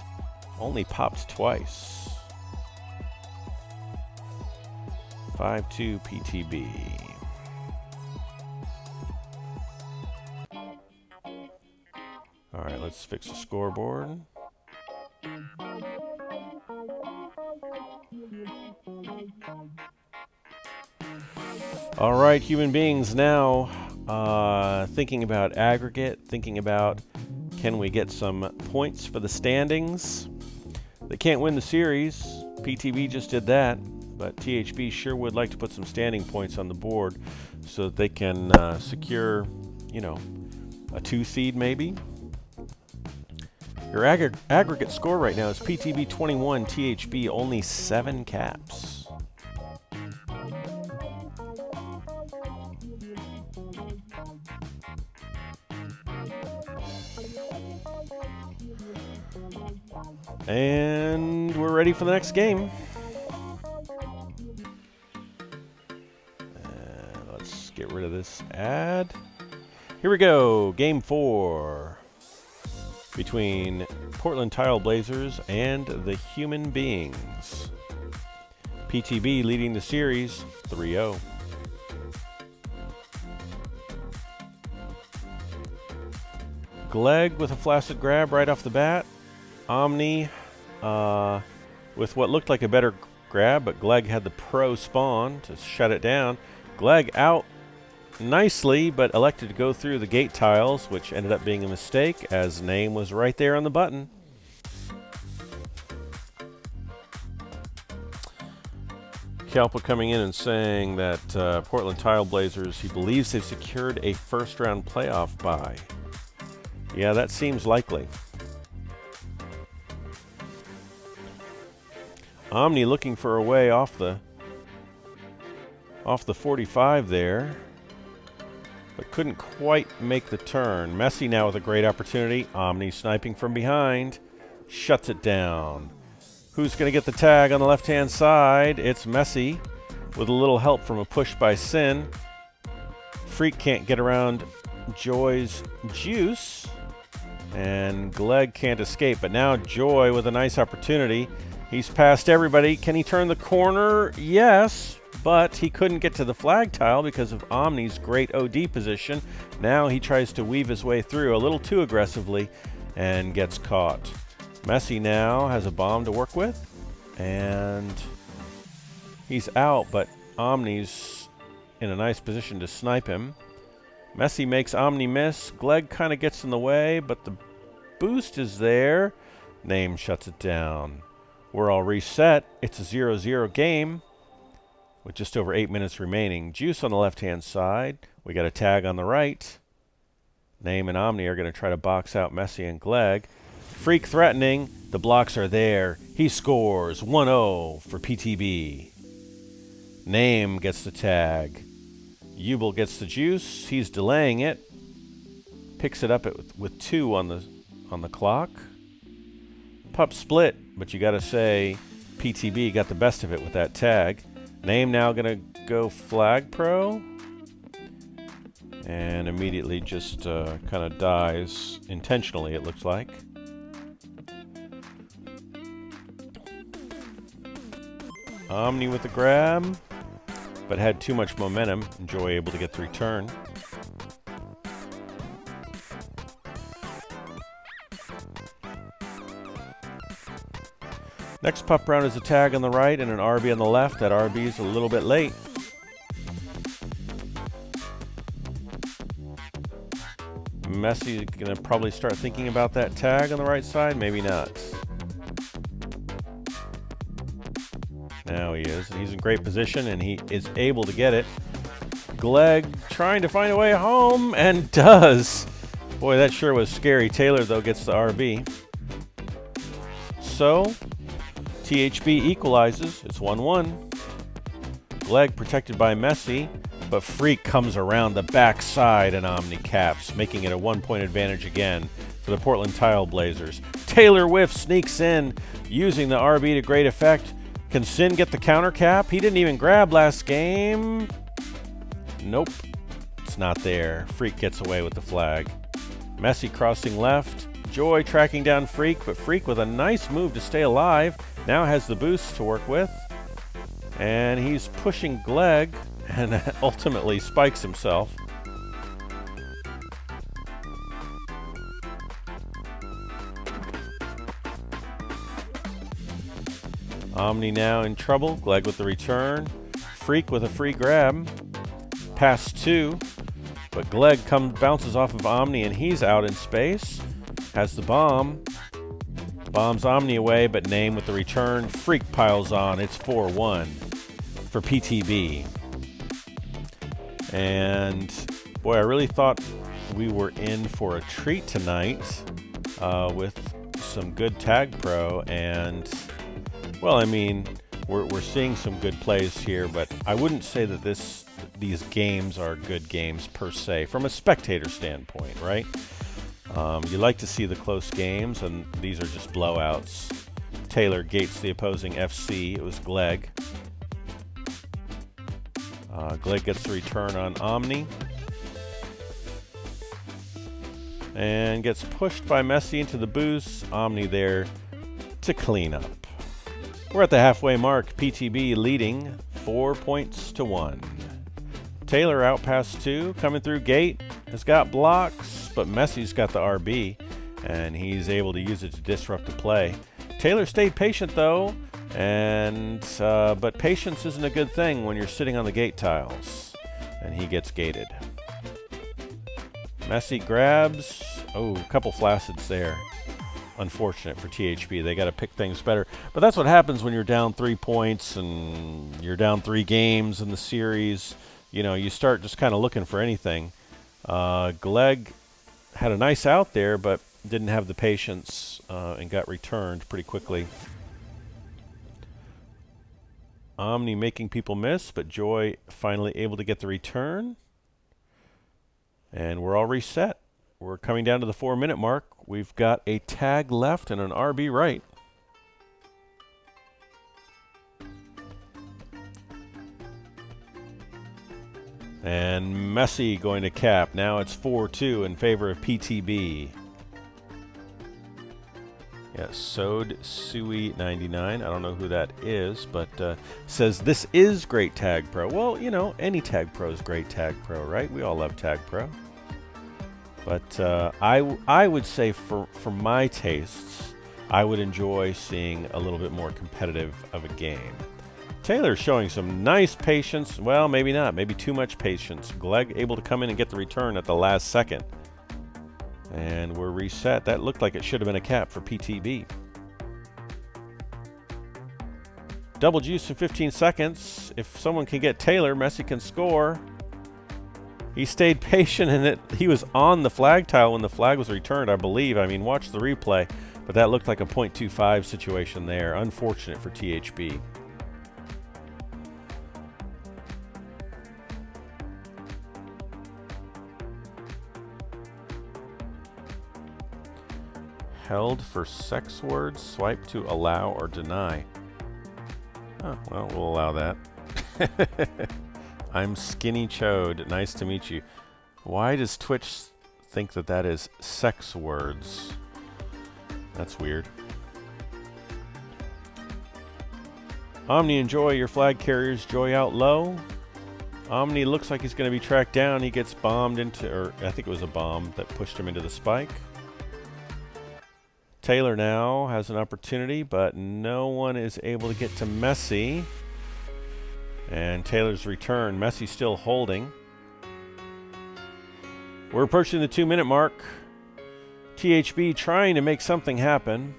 only popped twice. 5-2 PTB. All right, let's fix the scoreboard. All right, human beings now thinking about aggregate, thinking about can we get some points for the standings. They can't win the series. PTB just did that. But THB sure would like to put some standing points on the board so that they can secure, you know, a 2 seed maybe. Your aggregate score right now is PTB 21, THB only 7 caps. And we're ready for the next game. Get rid of this ad. Here we go. Game 4 between Portland Tile Blazers and the Human Beings. PTB leading the series 3-0. Gleg with a flaccid grab right off the bat. Omni with what looked like a better grab, but Gleg had the pro spawn to shut it down. Gleg out nicely, but elected to go through the gate tiles, which ended up being a mistake, as name was right there on the button. Kalpa coming in and saying that Portland Tile Blazers, he believes they've secured a first-round playoff bye. Yeah, that seems likely. Omni looking for a way off the 45 there, but couldn't quite make the turn. Messi now with a great opportunity. Omni sniping from behind, shuts it down. Who's going to get the tag on the left-hand side? It's Messi with a little help from a push by Sin. Freak can't get around Joy's juice, and Gleg can't escape, but now Joy with a nice opportunity. He's past everybody. Can he turn the corner? Yes, but he couldn't get to the flag tile because of Omni's great OD position. Now he tries to weave his way through a little too aggressively and gets caught. Messi now has a bomb to work with, and he's out, but Omni's in a nice position to snipe him. Messi makes Omni miss. Gleg kind of gets in the way, but the boost is there. Name shuts it down. We're all reset. It's a 0-0 game with just over 8 minutes remaining. Juice on the left-hand side. We got a tag on the right. Name and Omni are going to try to box out Messi and Gleg. Freak threatening. The blocks are there. He scores 1-0 for PTB. Name gets the tag. Ubel gets the juice. He's delaying it. Picks it up with 2 on the clock. Pup split, but you got to say PTB got the best of it with that tag. Name now going to go flag pro. And immediately just kind of dies intentionally, it looks like. Omni with the grab, but had too much momentum. Joy able to get the return. Next pup round is a tag on the right and an RB on the left. That RB's a little bit late. Messi gonna probably start thinking about that tag on the right side. Maybe not. Now he is. He's in great position, and he is able to get it. Gleg trying to find a way home, and does. Boy, that sure was scary. Taylor, though, gets the RB. So, THB equalizes. It's 1-1. Gleg protected by Messi, but Freak comes around the backside and Omni caps, making it a 1-point advantage again for the Portland Tile Blazers. Taylor Whiff sneaks in, using the RB to great effect. Can Sin get the counter cap? He didn't even grab last game. Nope. It's not there. Freak gets away with the flag. Messi crossing left. Joy tracking down Freak, but Freak with a nice move to stay alive. Now has the boost to work with. And he's pushing Gleg and ultimately spikes himself. Omni now in trouble. Gleg with the return. Freak with a free grab. Pass 2. But Gleg bounces off of Omni and he's out in space. Has the bomb. Bombs Omni away, but Name with the return. Freak piles on. It's 4-1 for PTB. And boy, I really thought we were in for a treat tonight with some good tag pro. And well, I mean, we're seeing some good plays here, but I wouldn't say that these games are good games per se from a spectator standpoint, right? You like to see the close games, and these are just blowouts. Taylor gates the opposing FC. It was Gleg. Gleg gets the return on Omni. And gets pushed by Messi into the boost. Omni there to clean up. We're at the halfway mark. PTB leading 4-1. Taylor out past 2. Coming through gate. Has got blocks. but Messi's got the RB, and he's able to use it to disrupt the play. Taylor stayed patient though, and but patience isn't a good thing when you're sitting on the gate tiles, and he gets gated. Messi grabs. Oh, a couple flaccid there. Unfortunate for THP. They got to pick things better. But that's what happens when you're down 3 points and you're down 3 games in the series. You know, you start just kind of looking for anything. Gleg had a nice out there, but didn't have the patience and got returned pretty quickly. Omni making people miss, but Joy finally able to get the return. And we're all reset. We're coming down to the 4-minute mark. We've got a tag left and an RB right. And Messi going to cap. Now it's 4-2 in favor of PTB. Yeah, Sode Sui 99. I don't know who that is, but says this is great Tag Pro. Well, you know, any Tag Pro is great Tag Pro, right? We all love Tag Pro. But I would say for my tastes, I would enjoy seeing a little bit more competitive of a game. Taylor's showing some nice patience. Well, maybe not. Maybe too much patience. Gleg able to come in and get the return at the last second. And we're reset. That looked like it should have been a cap for PTB. Double juice in 15 seconds. If someone can get Taylor, Messi can score. He stayed patient, and he was on the flag tile when the flag was returned, I believe. I mean, watch the replay, but that looked like a .25 situation there. Unfortunate for THB. Held for sex words. Swipe to allow or deny. Oh, well, we'll allow that. I'm Skinny Chode. Nice to meet you. Why does Twitch think that that is sex words? That's weird. Omni and Joy, your flag carriers. Joy out low. Omni looks like he's going to be tracked down. He gets bombed into, or I think it was a bomb that pushed him into the spike. Taylor now has an opportunity, but no one is able to get to Messi. And Taylor's return. Messi still holding. We're approaching the 2-minute mark. THB trying to make something happen.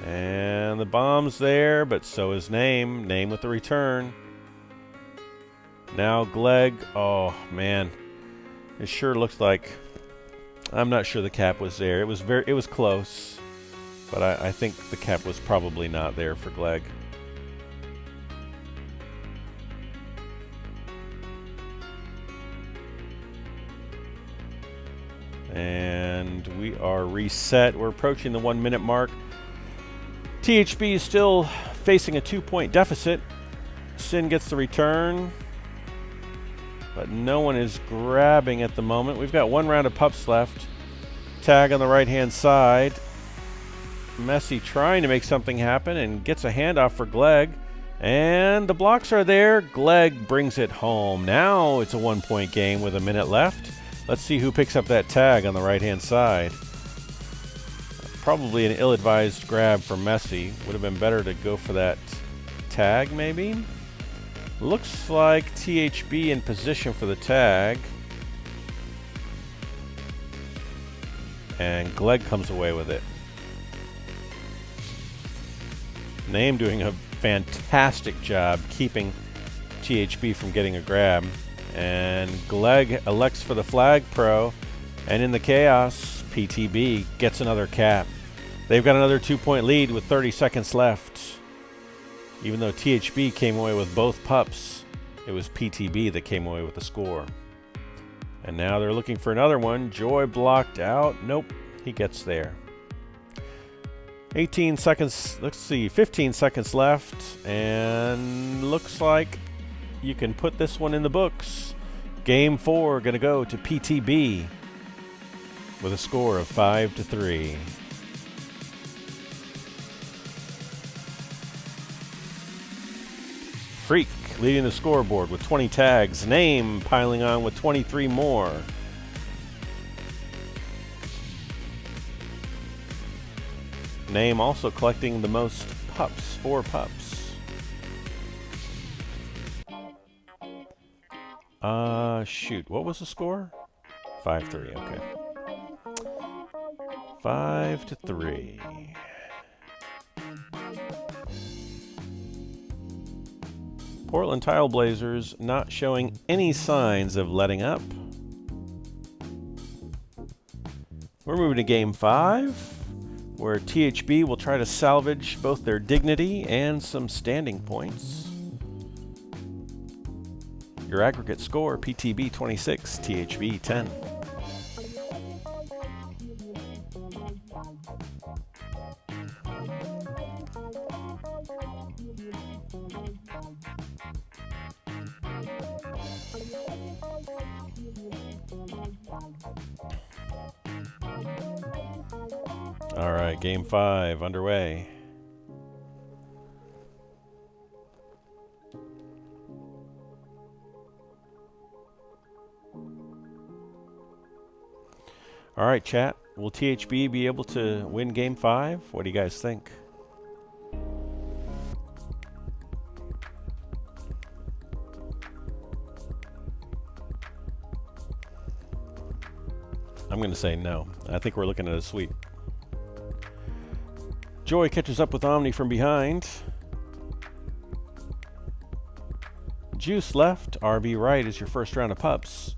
And the bomb's there, but so is Name. Name with the return. Now Gleg. Oh, man. It sure looks like... I'm not sure the cap was there. It was close. But I think the cap was probably not there for Gleg. And we are reset. We're approaching the 1-minute mark. THB is still facing a 2-point deficit. Sin gets the return, but no one is grabbing at the moment. We've got 1 round of pups left. Tag on the right-hand side. Messi trying to make something happen and gets a handoff for Gleg. And the blocks are there. Gleg brings it home. Now it's a 1-point game with a minute left. Let's see who picks up that tag on the right-hand side. Probably an ill-advised grab for Messi. Would have been better to go for that tag, maybe? Looks like THB in position for the tag. And Gleg comes away with it. Name doing a fantastic job keeping THB from getting a grab. And Gleg elects for the flag pro, and in the chaos, PTB gets another cap. They've got another 2-point lead with 30 seconds left. Even though THB came away with both pups, it was PTB that came away with the score. And now they're looking for another one. Joy blocked out. Nope, he gets there. 18 seconds, let's see, 15 seconds left, and looks like you can put this one in the books. Game 4 going to go to PTB with a score of 5-3. Freak leading the scoreboard with 20 tags. Name piling on with 23 more. Name also collecting the most pups, 4 pups. Shoot, what was the score? 5-3, okay. 5-3. Portland Tile Blazers not showing any signs of letting up. We're moving to Game 5, where THB will try to salvage both their dignity and some standing points. Your aggregate score, PTB 26, THB 10. All right, Game 5 underway. All right, chat. Will THB be able to win Game 5? What do you guys think? I'm going to say no. I think we're looking at a sweep. Joy catches up with Omni from behind. Juice left. RB right is your first round of pups.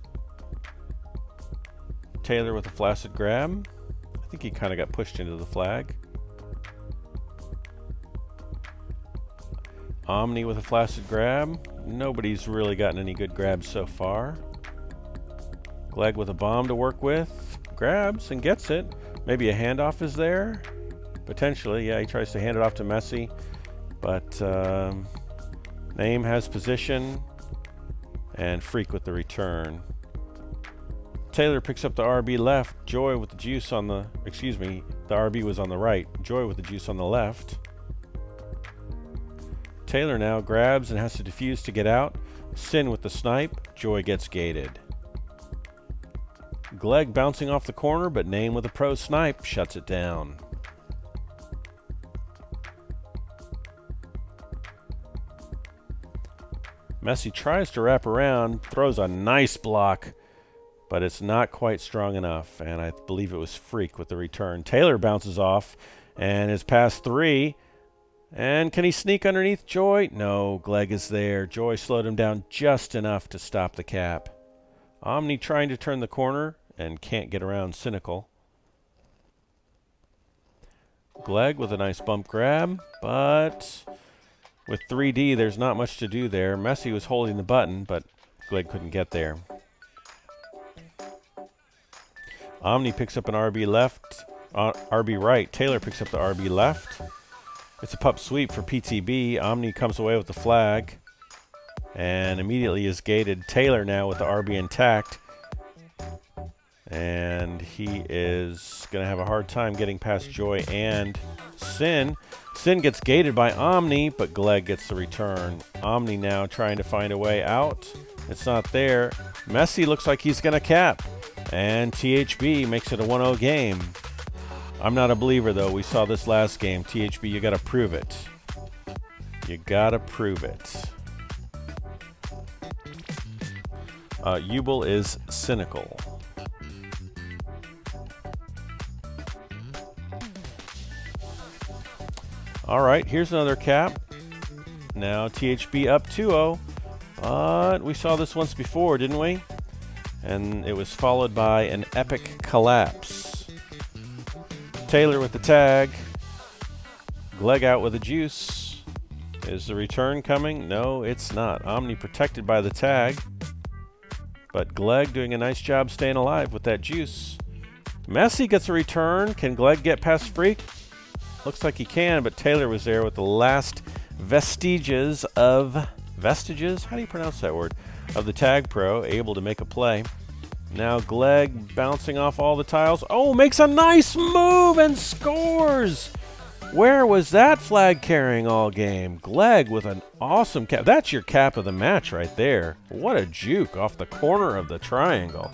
Taylor with a flaccid grab. I think he kind of got pushed into the flag. Omni with a flaccid grab. Nobody's really gotten any good grabs so far. Glegg with a bomb to work with. Grabs and gets it. Maybe a handoff is there. Potentially, yeah, he tries to hand it off to Messi. But Name has position. And Freak with the return. Taylor picks up the RB left. Joy with the juice on the... Excuse me, the RB was on the right. Joy with the juice on the left. Taylor now grabs and has to defuse to get out. Sin with the snipe. Joy gets gated. Glegg bouncing off the corner, but Name with a pro snipe shuts it down. Messi tries to wrap around, throws a nice block, but it's not quite strong enough, and I believe it was Freak with the return. Taylor bounces off and is past 3. And can he sneak underneath Joy? No, Glegg is there. Joy slowed him down just enough to stop the cap. Omni trying to turn the corner and can't get around Cynical. Glegg with a nice bump grab, but with 3D, there's not much to do there. Messi was holding the button, but Glegg couldn't get there. Omni picks up an RB left, RB right. Taylor picks up the RB left. It's a pup sweep for PTB. Omni comes away with the flag and immediately is gated. Taylor now with the RB intact. And he is going to have a hard time getting past Joy and Sin. Sin gets gated by Omni, but Glegg gets the return. Omni now trying to find a way out. It's not there. Messi looks like he's going to cap. And THB makes it a 1-0 game. I'm not a believer, though. We saw this last game. THB, you got to prove it. You got to prove it. Ubel is Cynical. All right, here's another cap. Now THB up 2-0. But we saw this once before, didn't we? And it was followed by an epic collapse. Taylor with the tag. Glegg out with the juice. Is the return coming? No, it's not. Omni protected by the tag. But Glegg doing a nice job staying alive with that juice. Messi gets a return. Can Glegg get past Freak? Looks like he can, but Taylor was there with the last vestiges of... Vestiges? How do you pronounce that word? Of the tag pro, able to make a play. Now Glegg bouncing off all the tiles. Oh, makes a nice move and scores! Where was that flag carrying all game? Glegg with an awesome cap. That's your cap of the match right there. What a juke off the corner of the triangle.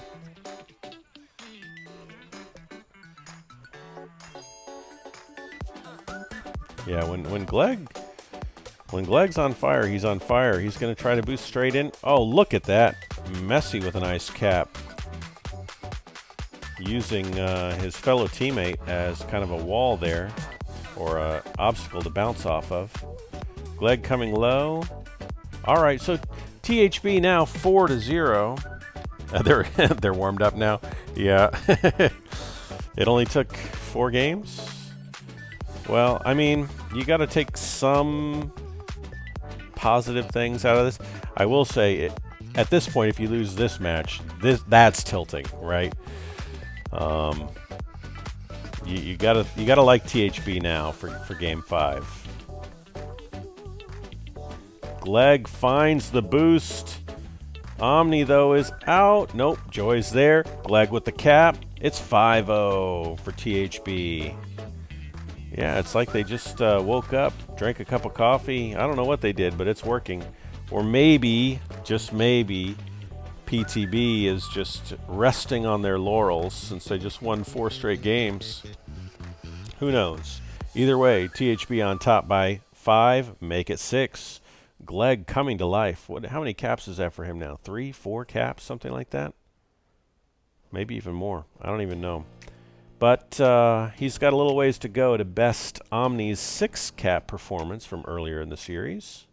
Yeah, when Glegg's on fire, he's on fire. He's going to try to boost straight in. Oh, look at that. Messy with a nice cap. Using his fellow teammate as kind of a wall there, or an obstacle to bounce off of. Glegg coming low. All right, so THB now 4-0. They're warmed up now. Yeah. It only took 4 games. Well, I mean, you got to take some positive things out of this. I will say, at this point, if you lose this match, that's tilting, right? You gotta like THB now for Game 5. Glegg finds the boost. Omni, though, is out. Nope, Joy's there. Glegg with the cap. It's 5-0 for THB. Yeah, it's like they just woke up, drank a cup of coffee. I don't know what they did, but it's working. Or maybe, just maybe, PTB is just resting on their laurels since they just won 4 straight games. Who knows? Either way, THB on top by 5, make it 6. Glegg coming to life. How many caps is that for him now? 3, 4 caps, something like that? Maybe even more. I don't even know. But he's got a little ways to go to best Omni's 6 cap performance from earlier in the series.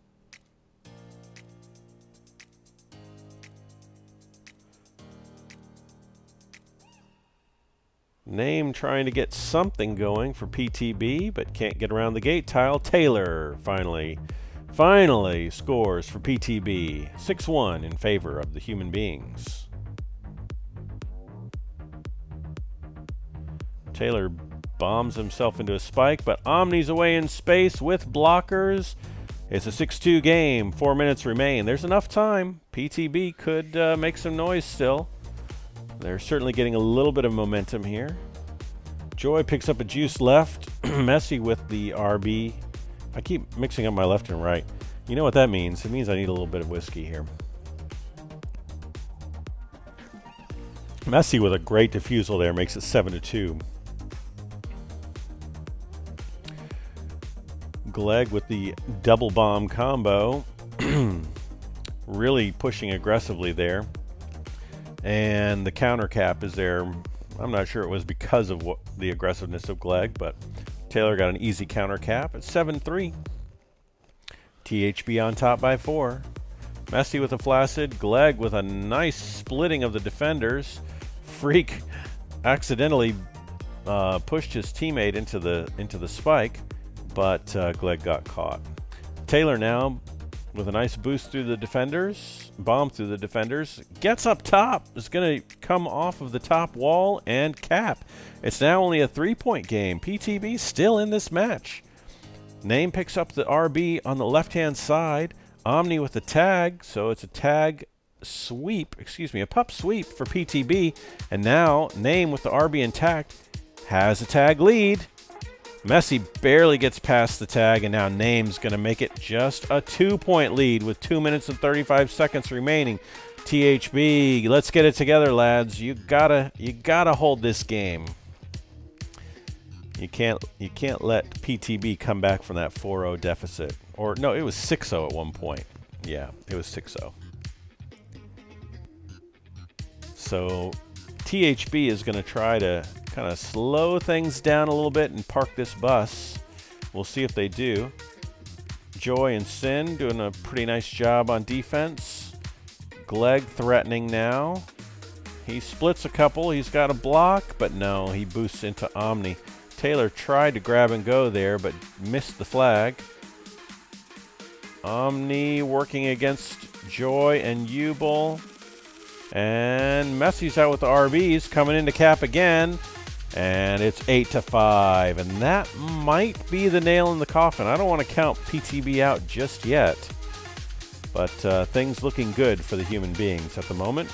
Name trying to get something going for PTB, but can't get around the gate tile. Taylor finally scores for PTB. 6-1 in favor of the human beings. Taylor bombs himself into a spike, but Omni's away in space with blockers. It's a 6-2 game. 4 minutes remain. There's enough time. PTB could make some noise still. They're certainly getting a little bit of momentum here. Joy picks up a juice left. Messy with the RB. I keep mixing up my left and right. You know what that means? It means I need a little bit of whiskey here. Messy with a great defusal there makes it 7-2. Glegg with the double bomb combo. Really pushing aggressively there. And the counter cap is there. I'm not sure it was because of the aggressiveness of Glegg, but Taylor got an easy counter cap at 7-3. THB on top by 4. Messy with a flaccid. Glegg with a nice splitting of the defenders. Freak accidentally pushed his teammate into the spike, but Glegg got caught. Taylor now with a nice boost through the defenders, bomb through the defenders, gets up top, is going to come off of the top wall and cap. It's now only a 3-point game. PTB still in this match. Name picks up the RB on the left-hand side. Omni with the tag, so it's a tag sweep, a pup sweep for PTB. And now Name with the RB intact has a tag lead. Messy barely gets past the tag, and now Name's going to make it just a 2-point lead with 2 minutes and 35 seconds remaining. THB, let's get it together, lads. You gotta hold this game. You can't let PTB come back from that 4-0 deficit. Or no, it was 6-0 at one point. Yeah, it was 6-0. So THB is going to try to kind of slow things down a little bit and park this bus. We'll see if they do. Joy and Sin doing a pretty nice job on defense. Glegg threatening now. He splits a couple. He's got a block, but no, he boosts into Omni. Taylor tried to grab and go there, but missed the flag. Omni working against Joy and Ubel. And Messy's out with the RBs, coming into cap again. And it's 8-5, and that might be the nail in the coffin. I don't want to count PTB out just yet, but things looking good for the human beings at the moment.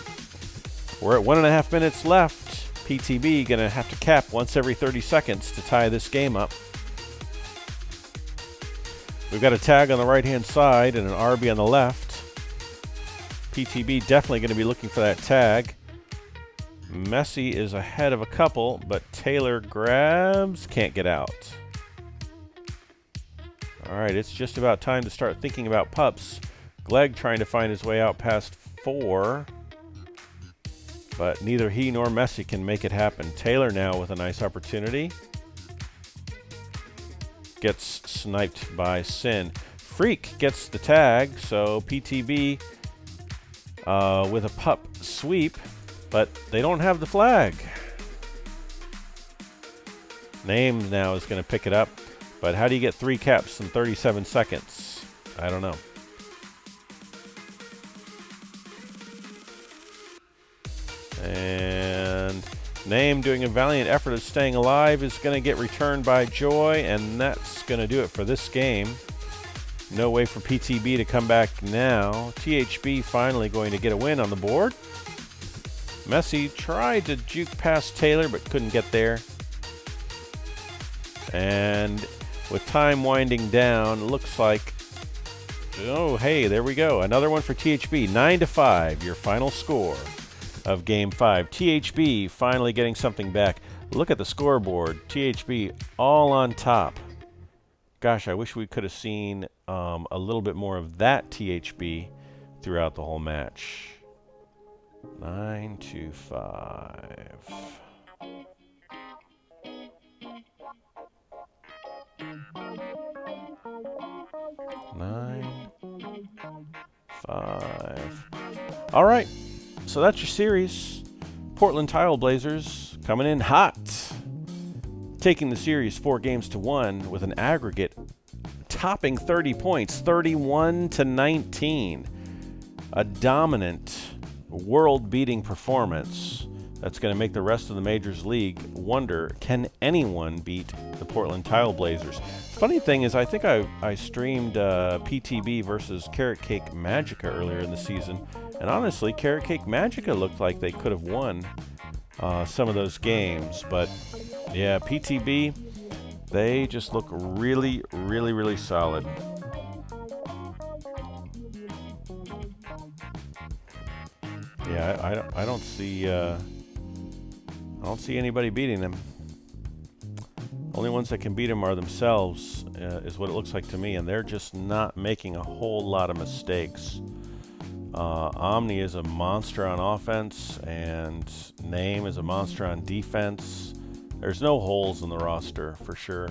We're at 1.5 minutes left. PTB going to have to cap once every 30 seconds to tie this game up. We've got a tag on the right-hand side and an RB on the left. PTB definitely going to be looking for that tag. Messy is ahead of a couple, but Taylor grabs, can't get out. All right, it's just about time to start thinking about pups. Glegg trying to find his way out past 4. But neither he nor Messi can make it happen. Taylor now with a nice opportunity. Gets sniped by Sin. Freak gets the tag, so PTB with a pup sweep, but they don't have the flag. Name now is going to pick it up, but how do you get 3 caps in 37 seconds? I don't know. And Name, doing a valiant effort of staying alive, is going to get returned by Joy, and that's going to do it for this game. No way for PTB to come back now. THB finally going to get a win on the board. Messi tried to juke past Taylor, but couldn't get there. And with time winding down, looks like... Oh, hey, there we go. Another one for THB. 9-5, your final score of Game 5. THB finally getting something back. Look at the scoreboard. THB all on top. Gosh, I wish we could have seen a little bit more of that THB throughout the whole match. 9-5. 9-5. All right. So that's your series. Portland Tile Blazers coming in hot. Taking the series 4 games to 1 with an aggregate topping 30 points, 31-19. A dominant, world-beating performance that's going to make the rest of the Majors League wonder, can anyone beat the Portland Tile Blazers? Funny thing is, I think I streamed PTB versus Carrot Cake Magica earlier in the season, and honestly, Carrot Cake Magica looked like they could have won some of those games, but yeah, PTB, they just look really, really, really solid. Yeah, I don't see anybody beating them. Only ones that can beat them are themselves, is what it looks like to me, and they're just not making a whole lot of mistakes. Omni is a monster on offense, and Name is a monster on defense. There's no holes in the roster, for sure.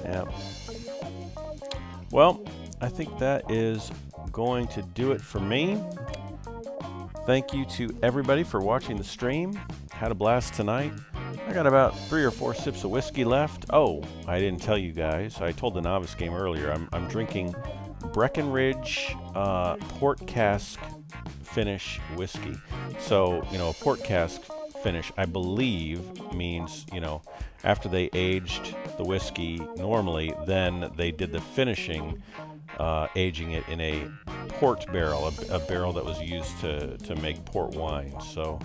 Yeah. Well, I think that is going to do it for me. Thank you to everybody for watching the stream. Had a blast tonight. I got about 3 or 4 sips of whiskey left. Oh, I didn't tell you guys. I told the novice game earlier. I'm drinking Breckenridge port cask finish whiskey. So, you know, a port cask finish, I believe, means, you know, after they aged the whiskey normally, then they did the finishing, aging it in a port barrel, a barrel that was used to make port wine. So,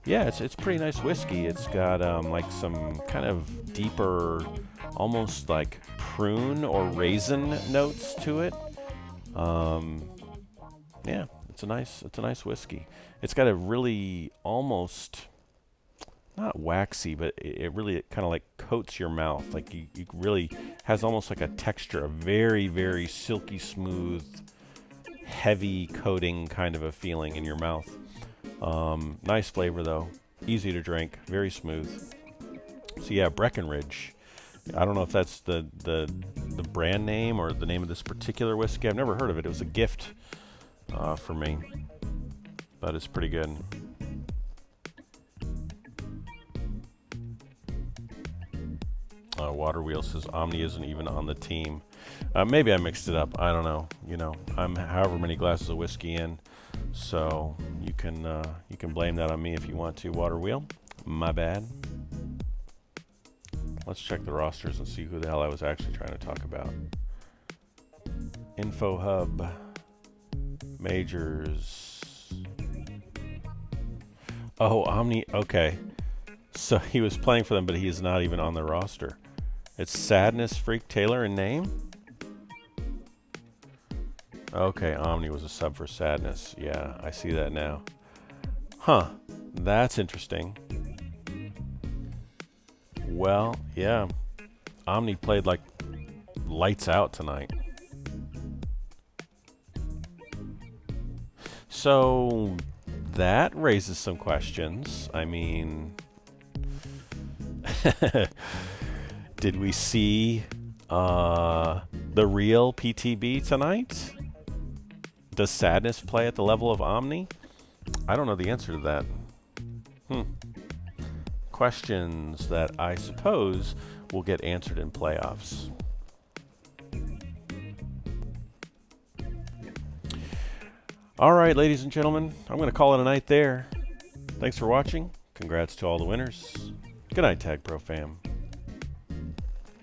yeah, it's pretty nice whiskey. It's got like some kind of deeper, almost like prune or raisin notes to it. Yeah, it's a nice whiskey. It's got a really almost not waxy, but it really kind of like coats your mouth. Like you really has almost like a texture, a very, very silky smooth, heavy coating kind of a feeling in your mouth. Nice flavor though, easy to drink, very smooth. So yeah, Breckenridge. I don't know if that's the brand name or the name of this particular whiskey. I've never heard of it. It was a gift for me, but it's pretty good. Water Wheel says Omni isn't even on the team. Maybe I mixed it up. I don't know. You know, I'm however many glasses of whiskey in, so you can blame that on me if you want to. Water Wheel, my bad. Let's check the rosters and see who the hell I was actually trying to talk about. Info Hub, Majors. Oh, Omni. Okay, so he was playing for them, but he is not even on the roster. It's Sadness, Freak, Taylor, and Name? Okay, Omni was a sub for Sadness. Yeah, I see that now. Huh, that's interesting. Well, yeah. Omni played like lights out tonight. So that raises some questions. I mean, did we see the real PTB tonight? Does Sadness play at the level of Omni? I don't know the answer to that. Questions that I suppose will get answered in playoffs. All right, ladies and gentlemen, I'm going to call it a night there. Thanks for watching. Congrats to all the winners. Good night, Tag Pro fam.